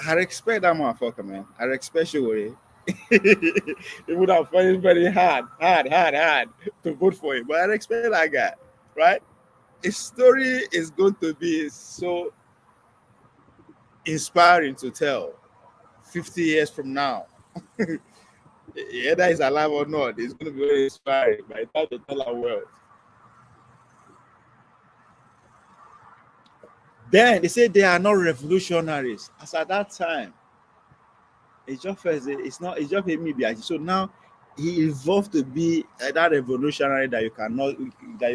I respect that motherfucker, man. I respect Showore. It would have found it very hard to vote for him. But I respect that guy, right? His story is going to be so inspiring to tell 50 years from now. Either he's alive or not, it's going to be very inspiring by the time they tell our world. Then they say they are not revolutionaries. As at that time, it's just a maybe. So now he evolved to be that revolutionary that you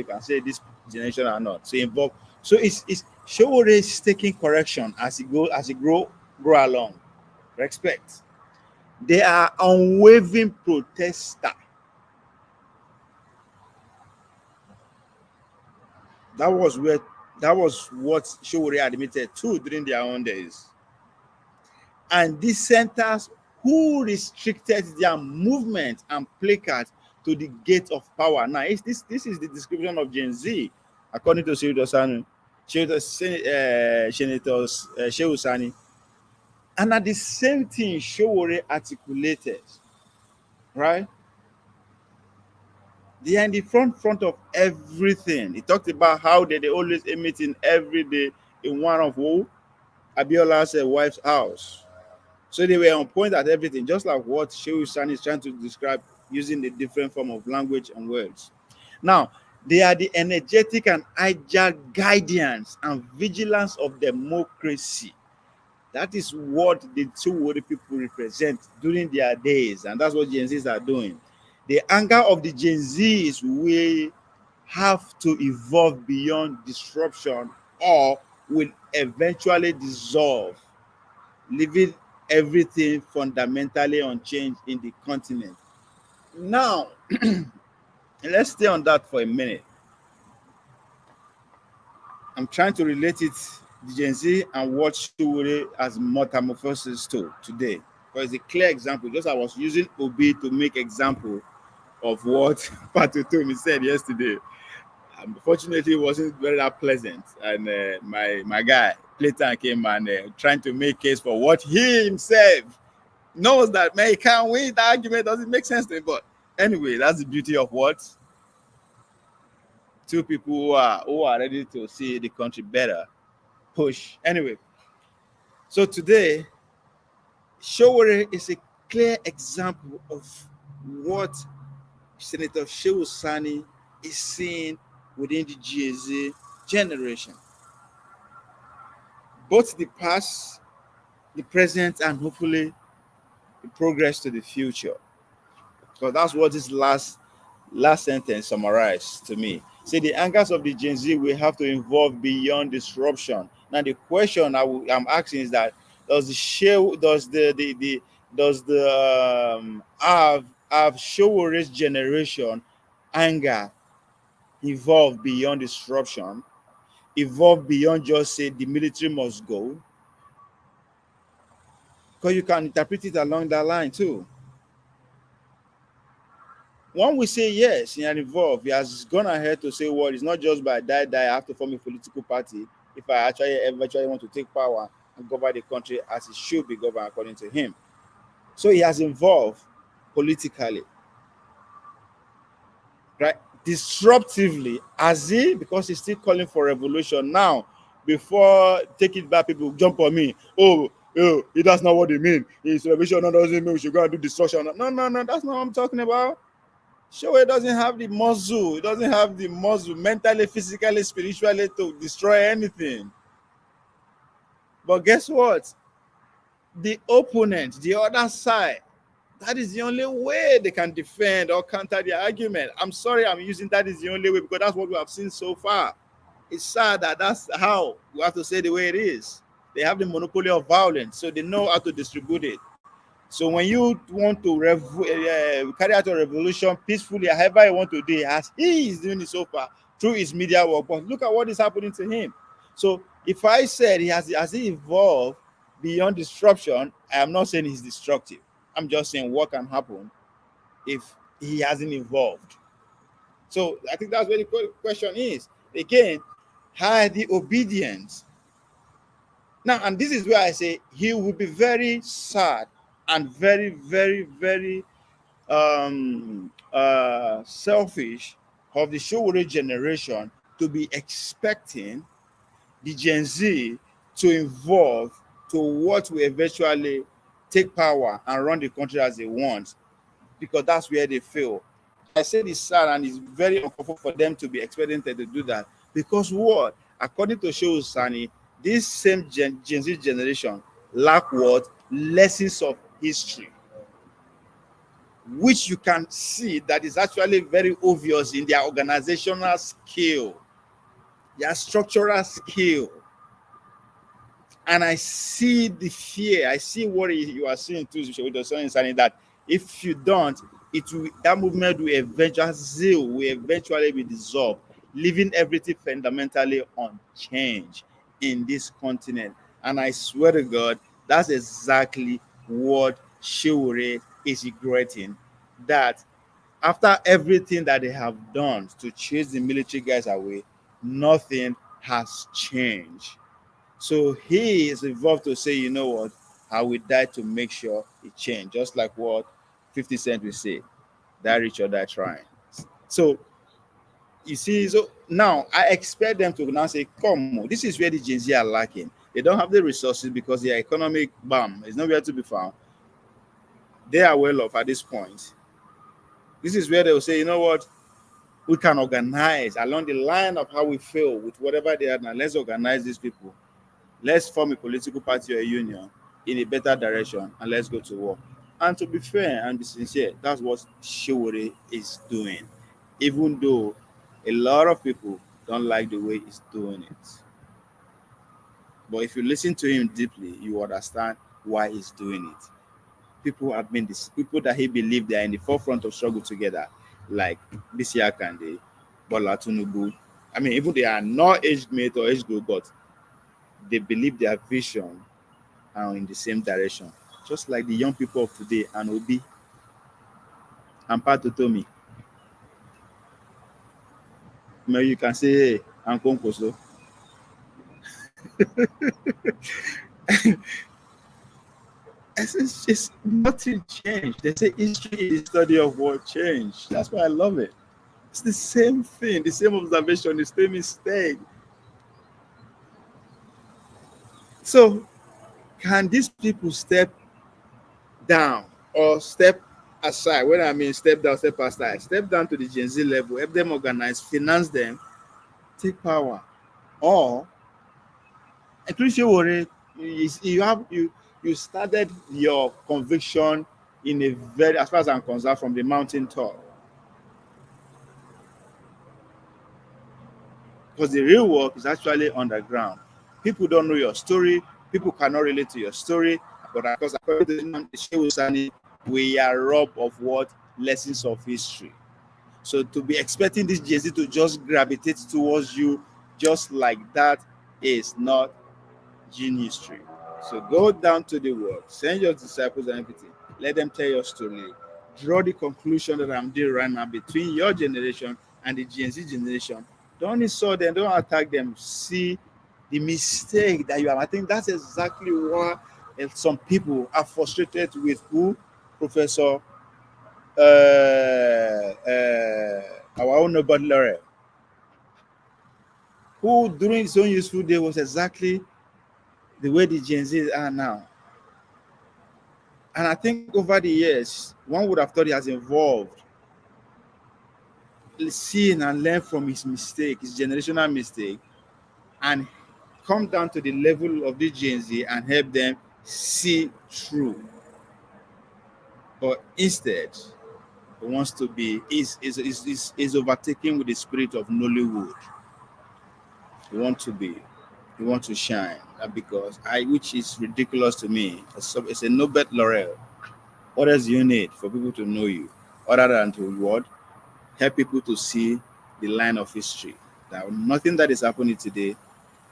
can say this generation are not. So involved. So it's Showore is taking correction as he grow along. Respect. They are unwavering protester. That was what Showore admitted to during their own days. And dissenters who restricted their movement and placards to the gate of power. Now, this is the description of Gen Z, according to Senator Shehu Sani. And at the same thing, Showore articulated, right? They are in the front of everything. He talked about how they always meeting every day in one of Abiola's wife's house. So they were on point at everything, just like what Shehu Sani is trying to describe using the different form of language and words. Now, they are the energetic and agile guardians and vigilance of democracy. That is what the two world people represent during their days, and that's what Gen Zs are doing. The anger of the Gen Zs will have to evolve beyond disruption or will eventually dissolve, leaving everything fundamentally unchanged in the continent. Now, let's stay on that for a minute. I'm trying to relate it, the Gen Z and what Showore as metamorphosis to today. Because it's a clear example. Just I was using Obi to make example of what Patutomi said yesterday. Unfortunately, it wasn't very that pleasant. And my guy, Playton, came and trying to make case for what he himself knows that, man, he can't win. The argument doesn't make sense to him. But anyway, that's the beauty of what two people who are ready to see the country better push. Anyway, so today, Showore is a clear example of what Senator Shehu Sani is seeing within the GAZ generation, both the past, the present, and hopefully the progress to the future. Because that's what this last sentence summarized to me. Say the angers of the Gen Z will have to evolve beyond disruption. Now the question I'm asking is that does the show does the does the have Showore's generation anger evolve beyond disruption, evolve beyond just say the military must go? Because you can interpret it along that line too. One will say yes, he had evolved. He has gone ahead to say, well, it's not just by die, I have to form a political party if I actually eventually want to take power and govern the country as it should be governed according to him. So he has evolved politically, right? Disruptively, as he, because he's still calling for revolution now. Before take it back, people jump on me. Oh, that's not what they mean. It's revolution doesn't mean we should go and do destruction. No, that's not what I'm talking about. Sure, it doesn't have the muscle. It doesn't have the muscle mentally, physically, spiritually to destroy anything. But guess what? The opponent, the other side, that is the only way they can defend or counter their argument. I'm sorry I'm using that is the only way because that's what we have seen so far. It's sad that that's how we have to say the way it is. They have the monopoly of violence, so they know how to distribute it. So when you want to carry out a revolution peacefully, however you want to do it, as he is doing it so far through his media work, but look at what is happening to him. So if I said has he evolved beyond disruption, I am not saying he's destructive. I'm just saying what can happen if he hasn't evolved. So I think that's where the question is. Again, how the obedience. Now, and this is where I say he will be very sad and very, very, very selfish of the Showore generation to be expecting the Gen Z to evolve to what will eventually take power and run the country as they want, because that's where they fail. I said it's sad and it's very uncomfortable for them to be expecting them to do that, because what? According to Shehu Sani, this same Gen Z generation lack what? Lessons of history, which you can see that is actually very obvious in their organizational skill, their structural skill. And I see the fear. I see what you are seeing too, with the Sen Shehu Sani, that if you don't, that movement will eventually be dissolved, leaving everything fundamentally unchanged in this continent. And I swear to God, that's exactly what Shewore is regretting. That after everything that they have done to chase the military guys away, nothing has changed. So he is involved to say, you know what, I will die to make sure it change. Just like what 50 Cent will say, die rich or die trying. So you see, so now I expect them to now say, come on, this is where the Gen Z are lacking. They don't have the resources because their economic bam is nowhere to be found. They are well off at this point. This is where they will say, you know what, we can organize along the line of how we feel with whatever they are now. Let's organize these people. Let's form a political party or a union in a better direction, and let's go to war. And to be fair and be sincere, that's what Shewore is doing, even though a lot of people don't like the way he's doing it. But if you listen to him deeply, you understand why he's doing it. People have been people that he believed they are in the forefront of struggle together, like Bisi Akande, Bola Tinubu. I mean, even they are not age mate or age group, but they believe their vision are in the same direction. Just like the young people of today, and Obi and Patotomi. Maybe you can say, hey, and Konkoso. It's just nothing changed. They say history is the study of what changed. That's why I love it. It's the same thing, the same observation, the same mistake. So, can these people step down or step aside. When I mean step down, step aside, step down to the Gen Z level, help them organize, finance them, take power. Or inclusive worry, you started your conviction in a very, as far as I'm concerned, from the mountain top. Because the real work is actually underground. People don't know your story. People cannot relate to your story. But of course, according to Sen Shehu Sani, we are robbed of what? Lessons of history. So to be expecting this Gen Z to just gravitate towards you just like that is not history. So go down to the world, send your disciples and everything. Let them tell your story. Draw the conclusion that I'm doing right now between your generation and the Gen Z generation. Don't insult them, don't attack them. See the mistake that you have. I think that's exactly why some people are frustrated with who? Professor our own Nobel laureate, who during his own useful day was exactly the way the Gen Z are now. And I think over the years, one would have thought he has evolved, seen and learned from his mistake, his generational mistake, and come down to the level of the Gen Z and help them see through. But instead, he wants to be is overtaken with the spirit of Nollywood. He wants to be, he wants to shine. Because which is ridiculous to me. It's a Nobel laureate. What else do you need for people to know you, other than to what? Help people to see the line of history. That nothing that is happening today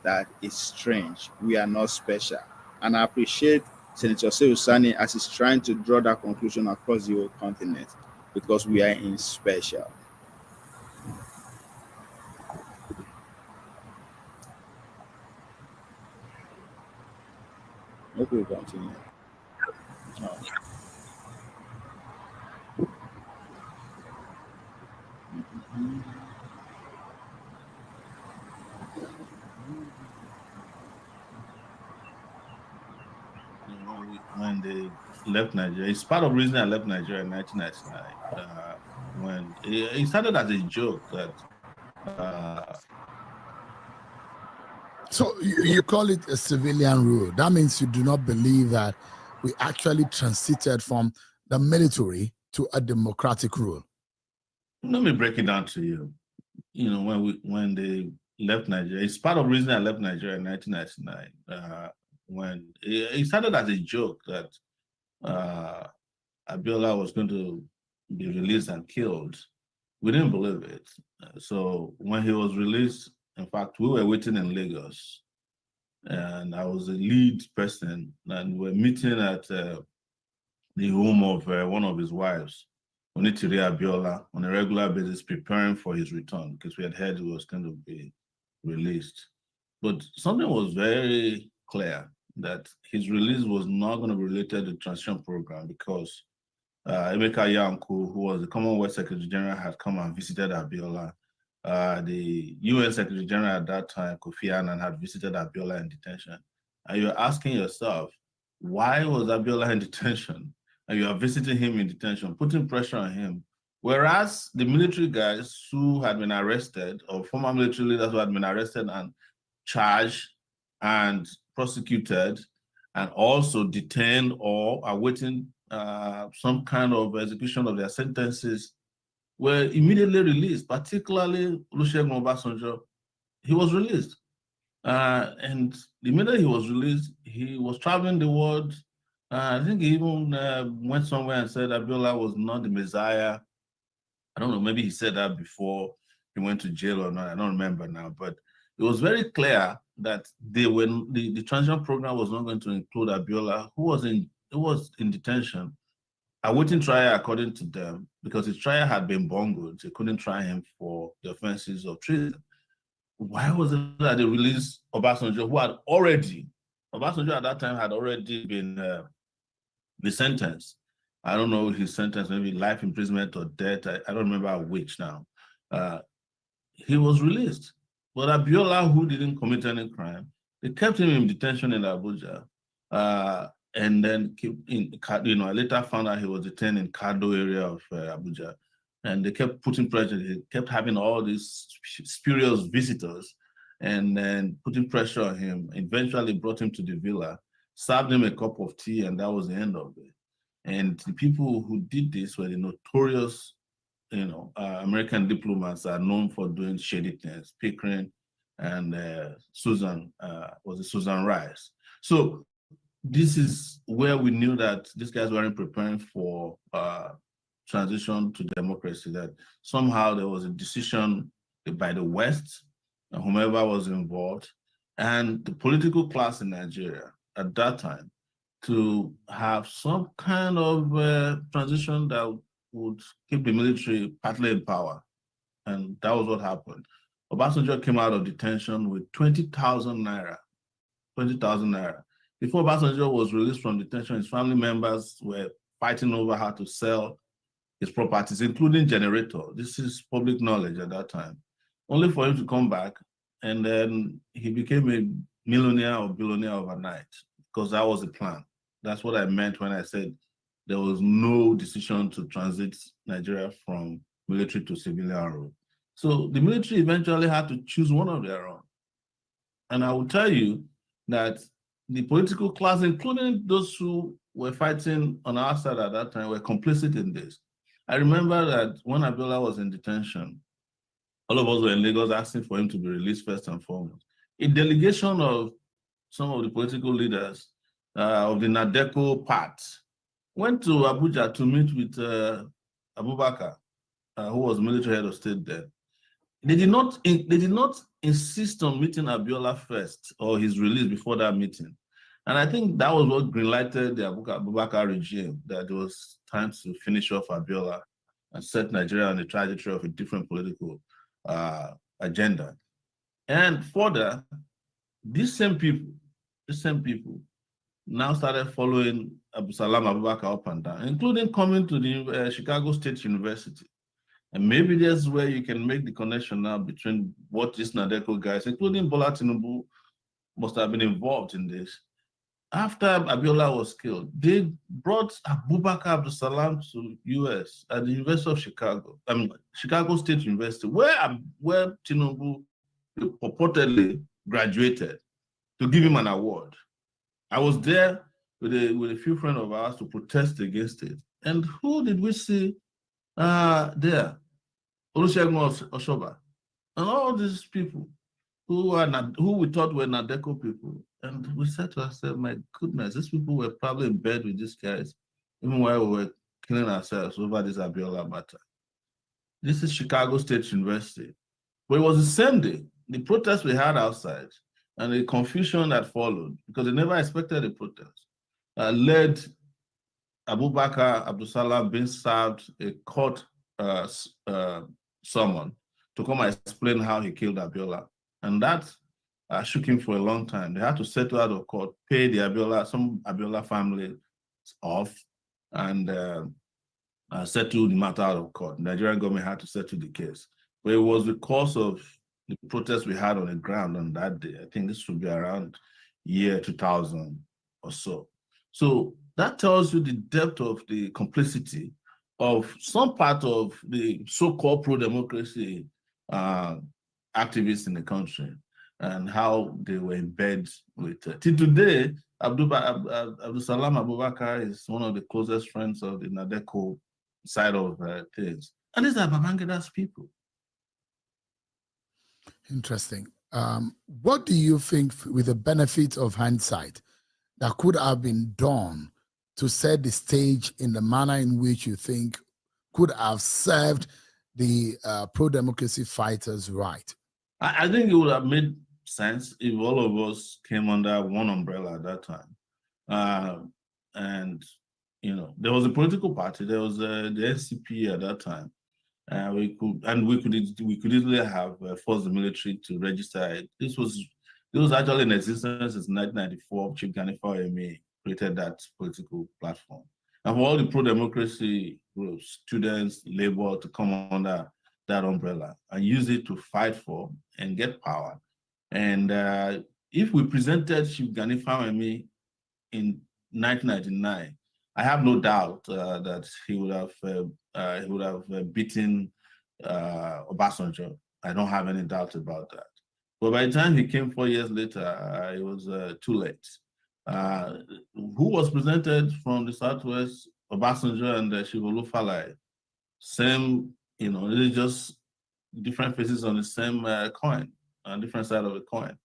that is strange. We are not special. And I appreciate Senator Shehu Sani as he's trying to draw that conclusion across the whole continent, because we are in special. Okay, we continue. Oh. When they left Nigeria, it's part of the reason I left Nigeria in 1999. When it started as a joke that. So you call it a civilian rule. That means you do not believe that we actually transited from the military to a democratic rule. Let me break it down to you. You know, when they left Nigeria, it's part of the reason I left Nigeria in 1999. When it started as a joke that Abiola was going to be released and killed. We didn't believe it. So when he was released, in fact, we were waiting in Lagos, and I was the lead person, and we were meeting at the home of one of his wives, Onitiri Abiola, on a regular basis, preparing for his return, because we had heard he was going to be released. But something was very clear, that his release was not going to be related to the transition program, because Emeka Yanku, who was the Commonwealth Secretary General, had come and visited Abiola. The UN Secretary General at that time, Kofi Annan, had visited Abiola in detention. And you're asking yourself, why was Abiola in detention? And you are visiting him in detention, putting pressure on him. Whereas the military guys who had been arrested, or former military leaders who had been arrested and charged and prosecuted, and also detained or awaiting some kind of execution of their sentences, were immediately released, particularly Olusegun Obasanjo. He was released. And the minute he was released, he was traveling the world. I think he even went somewhere and said Abiola was not the Messiah. I don't know, maybe he said that before he went to jail or not. I don't remember now. But it was very clear that the transition program was not going to include Abiola, who was in detention, awaiting trial according to them, because his trial had been bungled. They couldn't try him for the offenses of treason. Why was it that they released Obasanjo, who had already, Obasanjo at that time had already been sentenced. I don't know his sentence, maybe life imprisonment or death. I don't remember which now. He was released. But Abiola, who didn't commit any crime, they kept him in detention in Abuja. and then I later found out he was detained in Kado area of Abuja, and they kept putting pressure. He kept having all these spurious visitors, and then putting pressure on him. Eventually brought him to the villa, served him a cup of tea, and that was the end of it. And the people who did this were the notorious, American diplomats are known for doing shady things. Pickering and Susan Rice. So this is where we knew that these guys weren't preparing for transition to democracy, that somehow there was a decision by the West, whomever was involved, and the political class in Nigeria at that time to have some kind of transition that would keep the military partly in power. And that was what happened. Obasanjo came out of detention with 20,000 naira. 20,000 naira. Before Obasanjo was released from detention, his family members were fighting over how to sell his properties, including generator. This is public knowledge at that time. Only for him to come back, and then he became a millionaire or billionaire overnight, because that was the plan. That's what I meant when I said there was no decision to transit Nigeria from military to civilian rule. So the military eventually had to choose one of their own. And I will tell you that the political class, including those who were fighting on our side at that time, were complicit in this. I remember that when Abiola was in detention, all of us were in Lagos asking for him to be released first and foremost. A delegation of some of the political leaders of the Nadeco part went to Abuja to meet with Abubakar, who was military head of state there. They did not insist on meeting Abiola first or his release before that meeting. And I think that was what greenlighted the Abubakar regime, that it was time to finish off Abiola and set Nigeria on the trajectory of a different political agenda. And further, these same people now started following Salam Abubakar up and down, including coming to the Chicago State University. And maybe that's where you can make the connection now between what these Nadeco guys, including Bola Tinubu, must have been involved in this. After Abiola was killed, they brought Abubakar Abdul Salam to US at the University of Chicago, Chicago State University, where Tinubu purportedly graduated, to give him an award. I was there with a few friends of ours to protest against it. And who did we see there? Olusegun Oshoba, and all these people who we thought were Nadeco people. And we said to ourselves, my goodness, these people were probably in bed with these guys, even while we were killing ourselves over this Abiola matter. This is Chicago State University. But it was the same day, the protest we had outside and the confusion that followed, because they never expected a protest, led Abubakar Abdul Salam being served a court summon to come and explain how he killed Abiola. And that shook him for a long time. They had to settle out of court, pay some Abiola family off, and settle the matter out of court. The Nigerian government had to settle the case. But it was because of the protests we had on the ground on that day. I think this would be around year 2000 or so. So that tells you the depth of the complicity of some part of the so-called pro-democracy activists in the country, and how they were in bed with till today. Abdul Salam Abubakar is one of the closest friends of the Nadeco side of things. And these are Babangida's people. Interesting. What do you think, with the benefit of hindsight, that could have been done to set the stage in the manner in which you think could have served the pro-democracy fighters right? I think it would have made sense if all of us came under one umbrella at that time. And, there was a political party, there was the NCP at that time. We could easily have forced the military to register it. It was actually in existence since 1994. Chief Gani Fawemi created that political platform. And for all the pro-democracy groups, students, labor, to come under that umbrella and use it to fight for and get power. And if we presented Chief Gani Fawemi in 1999, I have no doubt that he would have beaten Obasanjo. I don't have any doubt about that. But by the time he came 4 years later, it was too late. Who was presented from the Southwest? Obasanjo and Shivolu Falai. Same, it's just different faces on the same coin, on different side of the coin.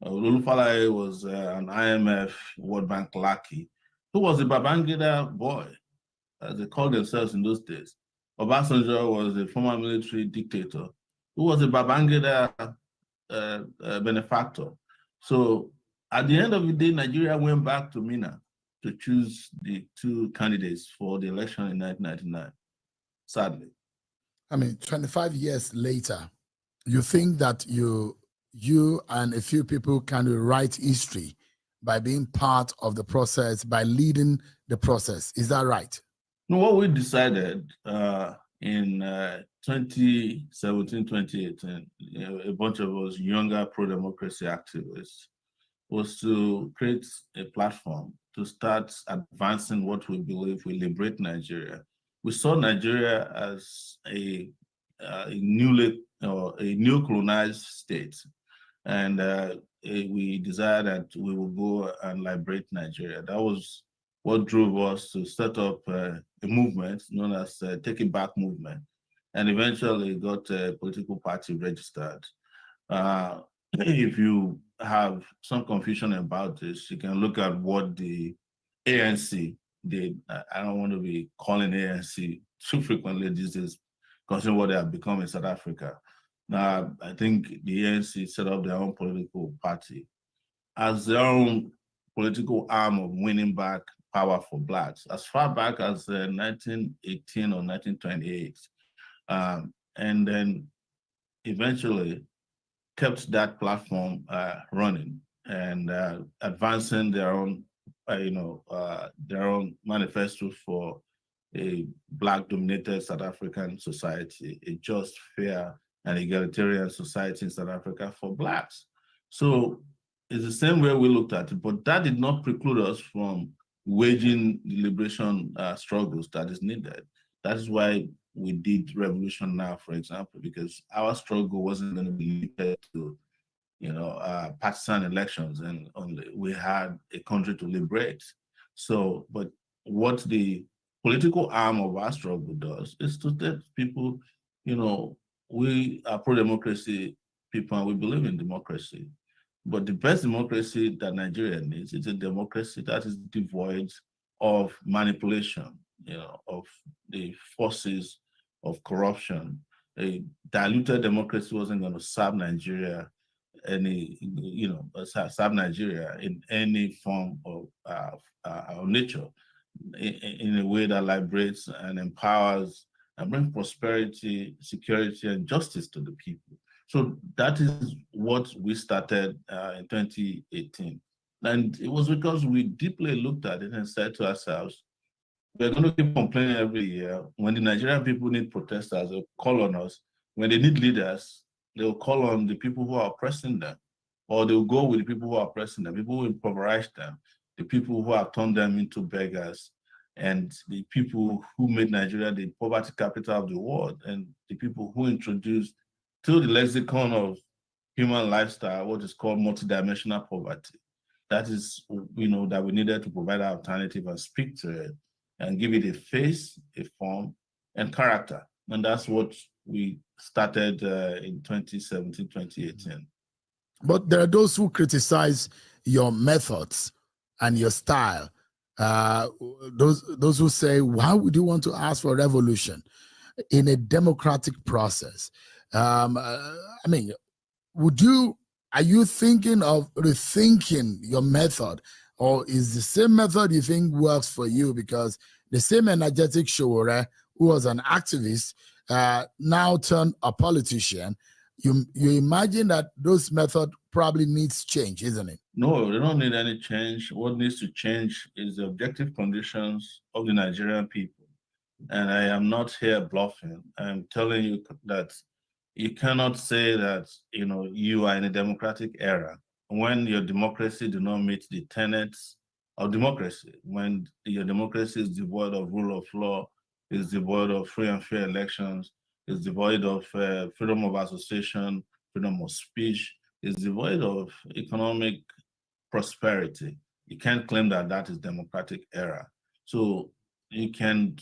Lulu Falai was an IMF World Bank lackey, who was a Babangida boy, as they called themselves in those days. Obasanjo was a former military dictator, who was a Babangida benefactor. So at the end of the day, Nigeria went back to Mina to choose the two candidates for the election in 1999, sadly. I mean, 25 years later, you think that you and a few people can write history by being part of the process, by leading the process. Is that right? No, what we decided in 2017, 2018, a bunch of us younger pro-democracy activists, was to create a platform to start advancing what we believe will liberate Nigeria. We saw Nigeria as a new colonized state, and we decided that we will go and liberate Nigeria. That was what drove us to set up a movement known as Take It Back movement, and eventually got a political party registered. If you have some confusion about this, you can look at what the ANC did. I don't want to be calling ANC too frequently these days, considering what they have become in South Africa. Now, I think the ANC set up their own political party as their own political arm of winning back power for Blacks as far back as 1918 or 1928. And then eventually kept that platform running and advancing their own manifesto for a Black-dominated South African society, a just, fair, and egalitarian society in South Africa for Blacks. So it's the same way we looked at it, but that did not preclude us from waging the liberation struggles that is needed. That is why we did Revolution Now, for example, because our struggle wasn't going to be limited to, partisan elections, and only we had a country to liberate. So, but what the political arm of our struggle does is to tell people, we are pro-democracy people and we believe in democracy. But the best democracy that Nigeria needs is a democracy that is devoid of manipulation, of the forces of corruption. A diluted democracy wasn't going to serve Nigeria serve Nigeria in any form of nature, in a way that liberates and empowers and brings prosperity, security, and justice to the people. So that is what we started in 2018. And it was because we deeply looked at it and said to ourselves, we're going to keep complaining every year. When the Nigerian people need protesters, they'll call on us. When they need leaders, they'll call on the people who are oppressing them, or they'll go with the people who are oppressing them, people who impoverish them, the people who have turned them into beggars, and the people who made Nigeria the poverty capital of the world, and the people who introduced to the lexicon of human lifestyle what is called multidimensional poverty. That is, that we needed to provide an alternative and speak to it and give it a face, a form, and character. And that's what we started in 2017, 2018. But there are those who criticize your methods and your style. Those who say, why would you want to ask for a revolution in a democratic process? Are you thinking of rethinking your method, or is the same method you think works for you? Because the same energetic Sowore, who was an activist, now turned a politician, you imagine that those method probably needs change, isn't it? No, they don't need any change. What needs to change is the objective conditions of the Nigerian people. And I am not here bluffing. I'm telling you that you cannot say that you are in a democratic era when your democracy do not meet the tenets of democracy, when your democracy is devoid of rule of law, is devoid of free and fair elections, is devoid of freedom of association, freedom of speech, is devoid of economic prosperity. You can't claim that that is democratic era. So you can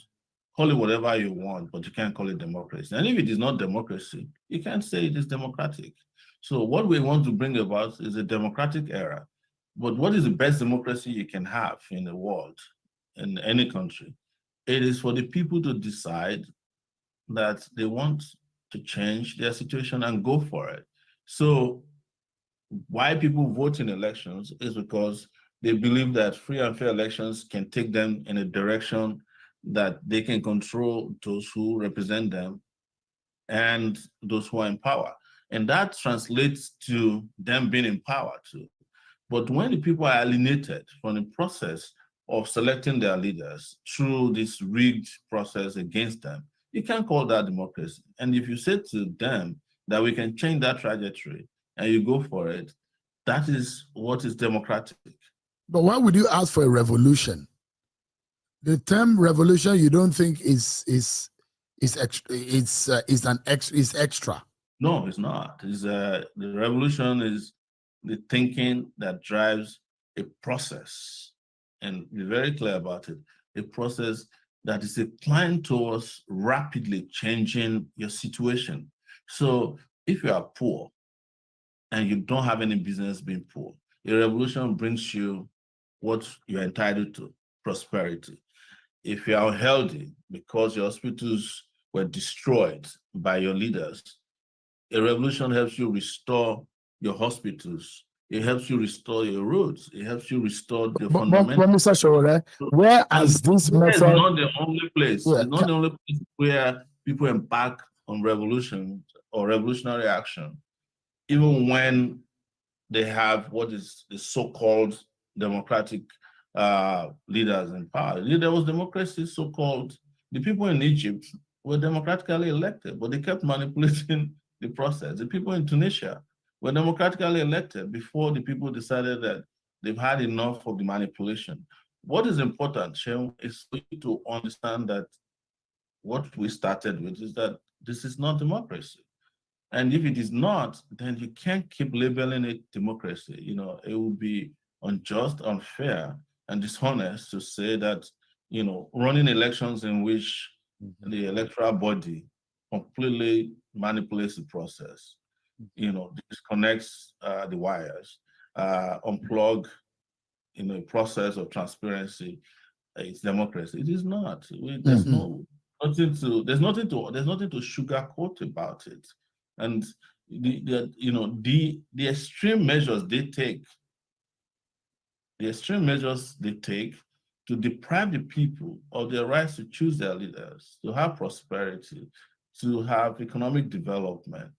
call it whatever you want, but you can't call it democracy. And if it is not democracy, you can't say it is democratic. So what we want to bring about is a democratic era. But what is the best democracy you can have in the world, in any country? It is for the people to decide that they want to change their situation and go for it. So why people vote in elections is because they believe that free and fair elections can take them in a direction that they can control those who represent them and those who are in power. And that translates to them being in power too. But when the people are alienated from the process of selecting their leaders through this rigged process against them, you can't call that democracy. And if you say to them that we can change that trajectory and you go for it, that is what is democratic. But why would you ask for a revolution? The term revolution, you don't think is extra? Is extra? No, it's not. The revolution is the thinking that drives a process, and be very clear about it. A process that is inclined towards rapidly changing your situation. So if you are poor and you don't have any business being poor, a revolution brings you what you're entitled to, prosperity. If you are unhealthy because your hospitals were destroyed by your leaders, a revolution helps you restore your hospitals. It helps you restore your roads. It helps you restore the fundamentals. Mr. Shore, where has this method? It's not the only place. Yeah, it's not the only place where people embark on revolution or revolutionary action, even when they have what is the so-called democratic leaders in power. There was democracy, so-called. The people in Egypt were democratically elected, but they kept manipulating the process. The people in Tunisia were democratically elected before the people decided that they've had enough of the manipulation. What is important, Shehu, is for you to understand that what we started with is that this is not democracy. And if it is not, then you can't keep labeling it democracy. You know, it would be unjust, unfair, and dishonest to say that, you know, running elections in which the electoral body completely manipulates the process, you know, disconnects the wires, unplug, you know, a process of transparency. It's democracy. It is not. There's there's nothing to sugarcoat about it. And the extreme measures they take, to deprive the people of their rights to choose their leaders, to have prosperity, to have economic development,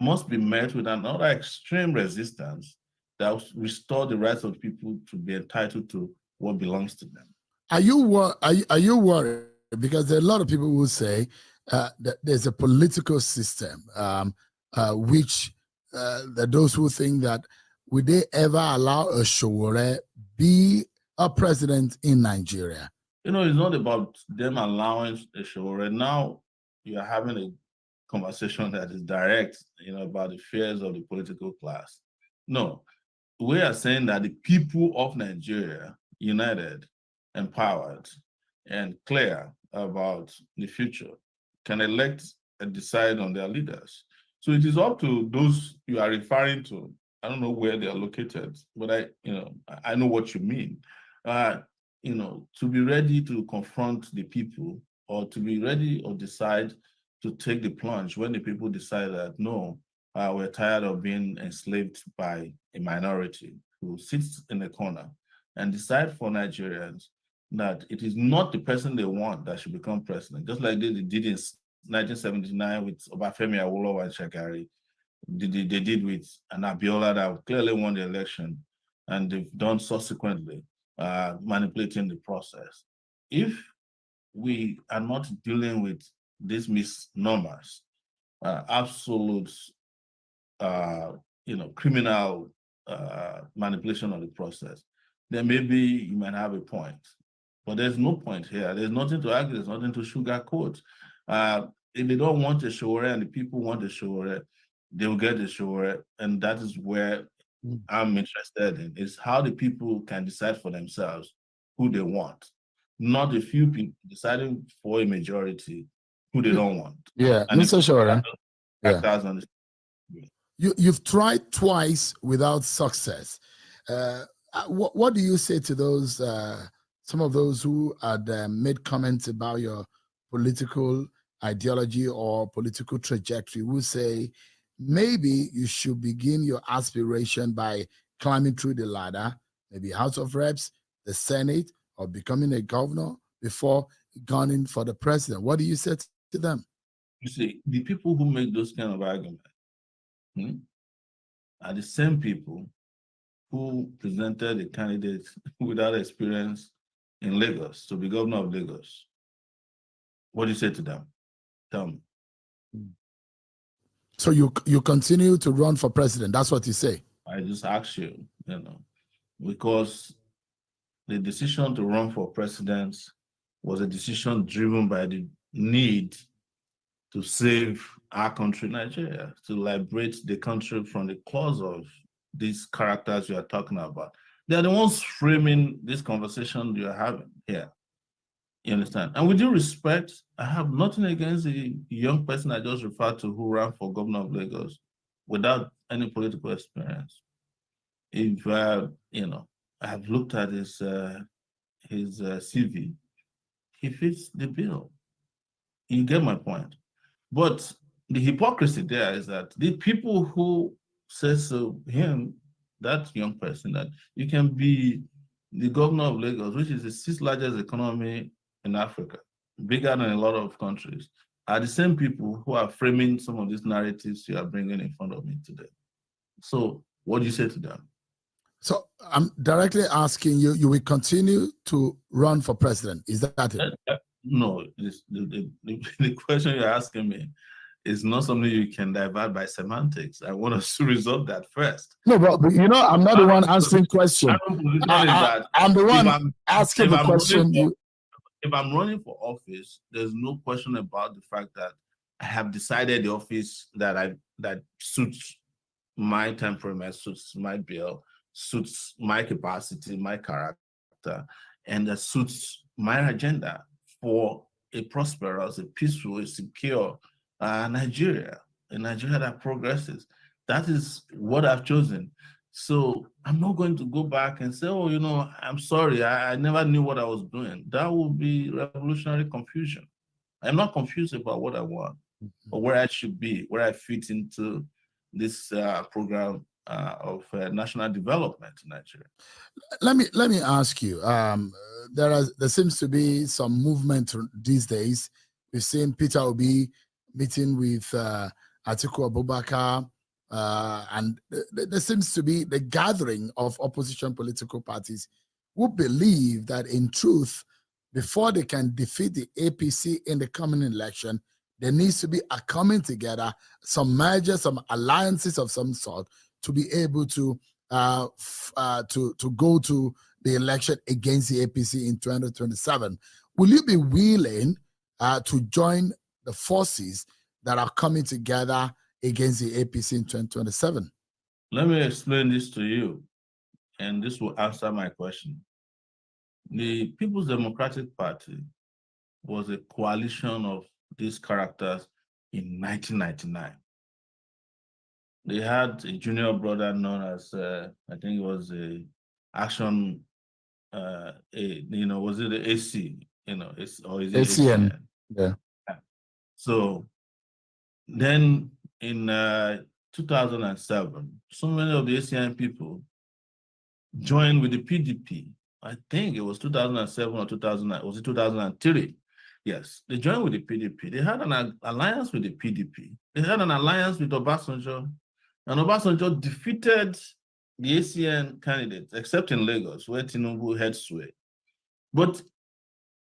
must be met with another extreme resistance that will restore the rights of people to be entitled to what belongs to them. Are you worried? Because there are a lot of people who say that there's a political system which those who think that would they ever allow a Showore be a president in Nigeria? You know, it's not about them allowing a Showore. Now you are having a conversation that is direct, you know, about the fears of the political class. No, we are saying that the people of Nigeria, united, empowered, and clear about the future, can elect and decide on their leaders. So it is up to those you are referring to. I don't know where they are located, but I know what you mean. To be ready to confront the people, or to be ready or decide to take the plunge when the people decide that no, we're tired of being enslaved by a minority who sits in a corner, and decide for Nigerians that it is not the person they want that should become president, just like they did in 1979 with Obafemi Awolowo and Shagari. They did with an Abiola that clearly won the election, and they've done subsequently, manipulating the process. If we are not dealing with these misnomers, absolute, criminal manipulation of the process, then maybe you might have a point. But there's no point here. There's nothing to argue. There's nothing to sugarcoat. If they don't want a Shore and the people want a Shore, they will get a Shore. And that is where I'm interested in, is how the people can decide for themselves who they want. Not a few people deciding for a majority who they don't want. Yeah, And Mr. Shore. Yeah. You've tried twice without success. What do you say to those, some of those who had made comments about your political ideology or political trajectory, who say maybe you should begin your aspiration by climbing through the ladder, maybe House of Reps, the Senate, or becoming a governor before gunning for the president? What do you say to them? You see, the people who make those kind of arguments are the same people who presented a candidate without experience in Lagos to be governor of Lagos. What do you say to them? Tell me. So you continue to run for president? That's what you say? I just ask you, because the decision to run for president was a decision driven by the need to save our country, Nigeria, to liberate the country from the claws of these characters you are talking about. They're the ones framing this conversation you're having here. You understand? And with due respect, I have nothing against the young person I just referred to who ran for governor of Lagos without any political experience. If I have looked at his CV, he fits the bill. You get my point. But the hypocrisy there is that the people who says to him, that young person, that you can be the governor of Lagos, which is the sixth largest economy in Africa, bigger than a lot of countries, are the same people who are framing some of these narratives you are bringing in front of me today. So what do you say to them? So I'm directly asking you, you will continue to run for president. Is that it? No, the question you're asking me is not something you can divert by semantics. I want us to resolve that first. No, but I'm not the one answering questions. I'm the one asking the question. If I'm running for office, there's no question about the fact that I have decided the office that suits my temperament, suits my bill, suits my capacity, my character, and that suits my agenda for a prosperous, a peaceful, a secure Nigeria, a Nigeria that progresses. That is what I've chosen. So I'm not going to go back and say, oh, I'm sorry, I never knew what I was doing. That would be revolutionary confusion. I'm not confused about what I want or where I should be, where I fit into this program of national development in Nigeria. Let me ask you. There seems to be some movement these days. We've seen Peter Obi meeting with Atiku Abubakar, and there seems to be the gathering of opposition political parties who believe that in truth, before they can defeat the APC in the coming election, there needs to be a coming together, some mergers, some alliances of some sort, to be able to go to the election against the APC in 2027. Will you be willing to join the forces that are coming together against the APC in 2027? Let me explain this to you, and this will answer my question. The People's Democratic Party was a coalition of these characters in 1999. They had a junior brother known as, I think it was a Action, was it the AC, or is it ACN? Yeah. So then in 2007, so many of the ACN people joined with the PDP. I think it was 2007 or 2009, was it 2003? Yes, they joined with the PDP. They had an alliance with the PDP. They had an alliance with Obasanjo, and Obasanjo defeated the ACN candidates, except in Lagos, where Tinubu had sway. But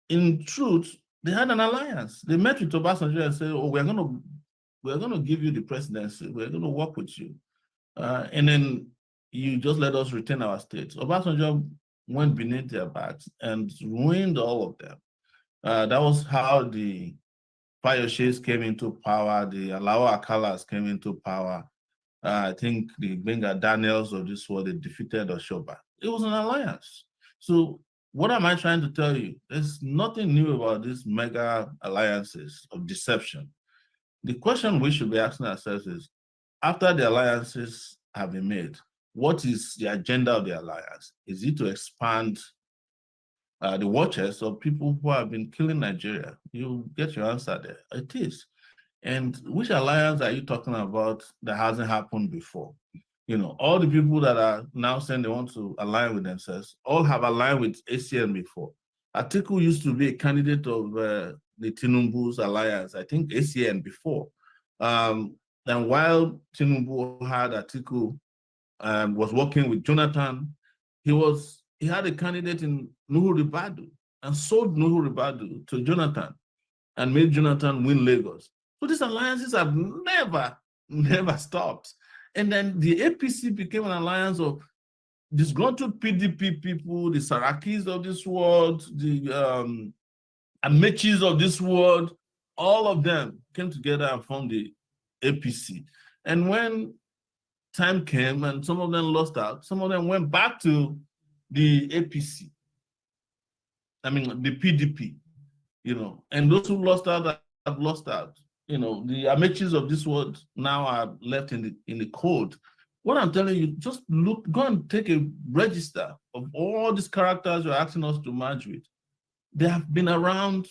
in truth, they had an alliance. They met with Obasanjo and said, oh, we're going to give you the presidency. We're going to work with you. And then you just let us retain our states. Obasanjo went beneath their backs and ruined all of them. That was how the Fayoshes came into power, the Alao Akalas came into power. I think the Benga Daniels of this world, they defeated Oshoba. It was an alliance. So what am I trying to tell you? There's nothing new about these mega alliances of deception. The question we should be asking ourselves is, after the alliances have been made, what is the agenda of the alliance? Is it to expand the watchers of people who have been killing Nigeria? You get your answer there. It is. And which alliance are you talking about that hasn't happened before? You know, all the people that are now saying they want to align with themselves all have aligned with ACN before. Atiku used to be a candidate of the Tinubu's alliance, I think ACN before. And while Tinubu had Atiku was working with Jonathan, he had a candidate in Nuhu Ribadu and sold Nuhu Ribadu to Jonathan and made Jonathan win Lagos. So these alliances have never stopped. And then the APC became an alliance of disgruntled PDP people, the Sarakis of this world, the Amechis of this world. All of them came together and formed the APC. And when time came and some of them lost out, some of them went back to the APC. I mean, the PDP, you know, and those who lost out have lost out. You know, the Amechis of this world now are left in the cold. What I'm telling you, just look, go and take a register of all these characters you're asking us to merge with. They have been around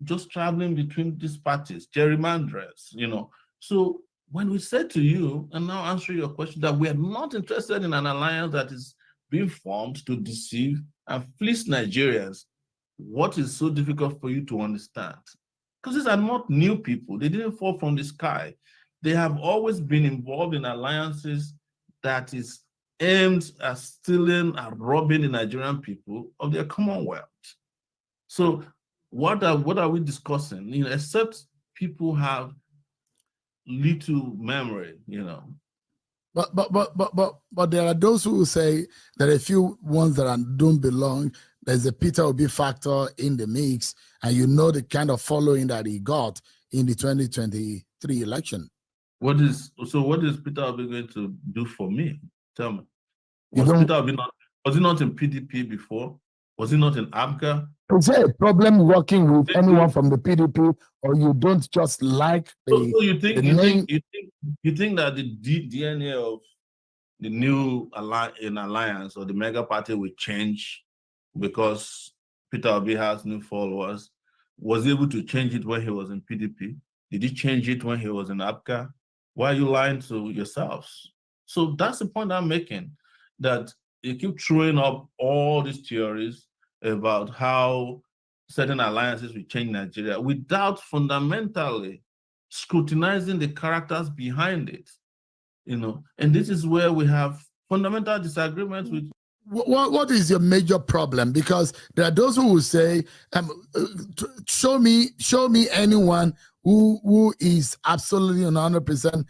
just traveling between these parties, gerrymanders, you know. So when we said to you, and now answer your question, that we are not interested in an alliance that is being formed to deceive and fleece Nigerians, what is so difficult for you to understand? Because these are not new people. They didn't fall from the sky. They have always been involved in alliances that is aimed at stealing and robbing the Nigerian people of their commonwealth. So what are we discussing? You know, except people have little memory, you know. But there are those who will say that a few ones that don't belong. There's a Peter Obi factor in the mix, and you know the kind of following that he got in the 2023 election. What is Peter Obi going to do for me? Tell me. Was he not in PDP before? Was he not in ABGA? Is there a problem working with anyone from the PDP, or you don't just like the? So you think that the DNA of the new alliance or the mega party will change because Peter Obi has new followers? Was he able to change it when he was in PDP? Did he change it when he was in ABGA? Why are you lying to yourselves? So that's the point I'm making, that you keep throwing up all these theories about how certain alliances will change Nigeria without fundamentally scrutinizing the characters behind it, you know. And this is where we have fundamental disagreements with. What is your major problem? Because there are those who will say, show me anyone who is absolutely 100%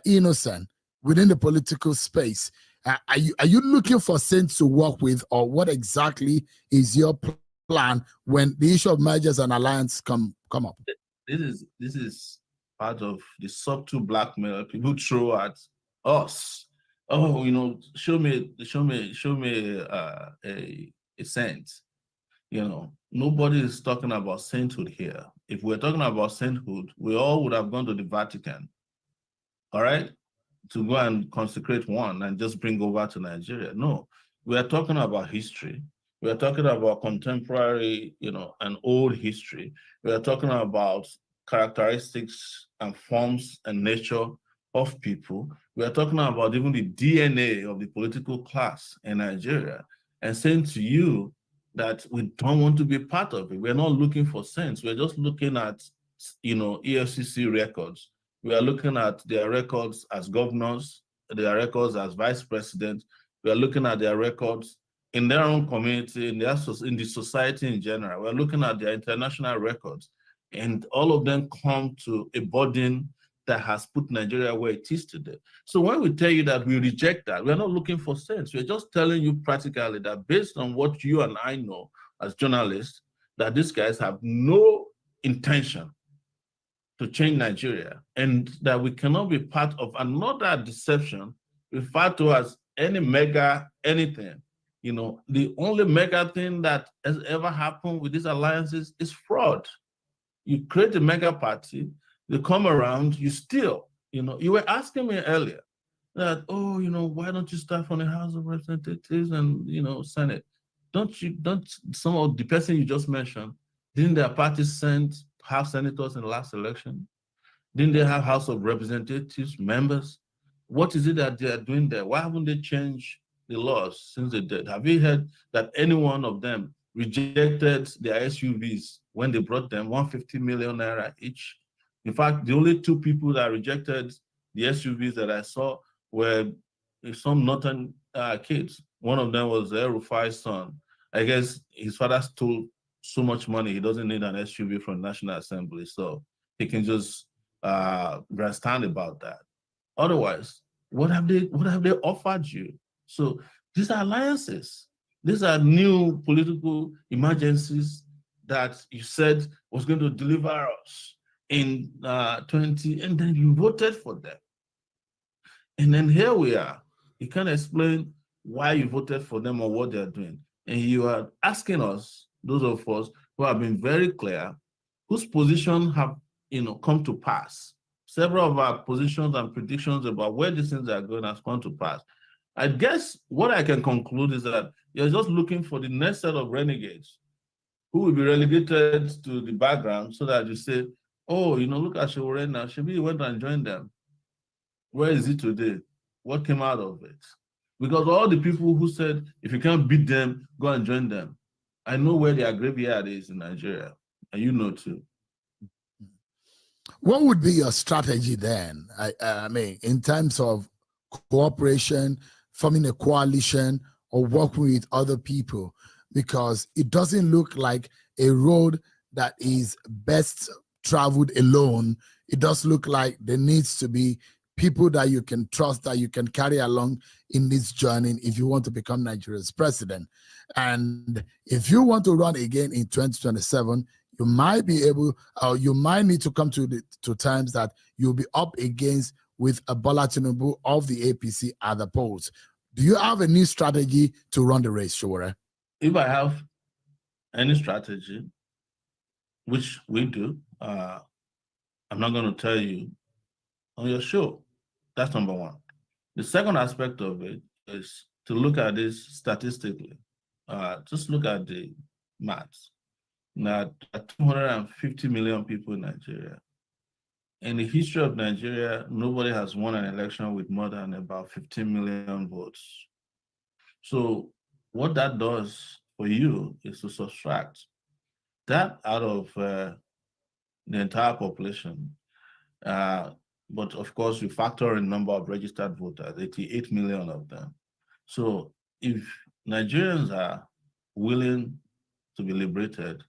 innocent within the political space. Are you looking for saints to work with, or what exactly is your plan when the issue of mergers and alliance come up? This is part of the subtle blackmail people throw at us. Oh, you know, show me a saint. You know, nobody is talking about sainthood here. If we're talking about sainthood, we all would have gone to the Vatican, all right, to go and consecrate one and just bring over to Nigeria. No, we are talking about history. We are talking about contemporary, you know, and old history. We are talking about characteristics and forms and nature of people. We are talking about even the DNA of the political class in Nigeria, and saying to you that we don't want to be part of it. We're not looking for sense. We're just looking at, you know, EFCC records. We are looking at their records as governors, their records as vice president. We are looking at their records in their own community, in the society in general. We're looking at their international records, and all of them come to a burden that has put Nigeria where it is today. So when we tell you that we reject that, we're not looking for sense. We're just telling you practically that based on what you and I know as journalists, that these guys have no intention to change Nigeria, and that we cannot be part of another deception referred to as any mega anything. You know, the only mega thing that has ever happened with these alliances is fraud. You create a mega party, you come around, you steal. You know, you were asking me earlier that, oh, you know, why don't you start from the House of Representatives and, you know, Senate? Don't some of the person you just mentioned, didn't their party have senators in the last election? Didn't they have House of Representatives members? What is it that they are doing there? Why haven't they changed the laws since they did? Have you heard that any one of them rejected their SUVs when they brought them 150 million naira each? In fact, the only two people that rejected the SUVs that I saw were some northern kids. One of them was El-Rufai's son. I guess his father stole so much money, he doesn't need an SUV from the National Assembly, so he can just grandstand about that. Otherwise, what have they offered you? So these are alliances. These are new political emergencies that you said was going to deliver us in 20, and then you voted for them. And then here we are. You can't explain why you voted for them or what they're doing. And you are asking us, those of us who have been very clear, whose position have come to pass. Several of our positions and predictions about where these things are going has come to pass. I guess what I can conclude is that you're just looking for the next set of renegades who will be relegated to the background so that you say, oh, look at Shehu now. Shebi went and joined them. Where is he today? What came out of it? Because all the people who said, if you can't beat them, go and join them. I know where their graveyard is in Nigeria, and you know too. What would be your strategy then? I mean, in terms of cooperation, forming a coalition, or working with other people? Because it doesn't look like a road that is best traveled alone. It does look like there needs to be people that you can trust, that you can carry along in this journey if you want to become Nigeria's president. And if you want to run again in 2027, you might be able, or you might need to come to terms that you'll be up against with a Bola Tinubu of the APC at the polls. Do you have a new strategy to run the race, Showore? If I have any strategy, which we do, I'm not going to tell you on your show. That's number one. The second aspect of it is to look at this statistically. Just look at the maths. Now, 250 million people in Nigeria. In the history of Nigeria, nobody has won an election with more than about 15 million votes. So what that does for you is to subtract that out of the entire population. But of course, you factor in number of registered voters, 88 million of them. So if Nigerians are willing to be liberated,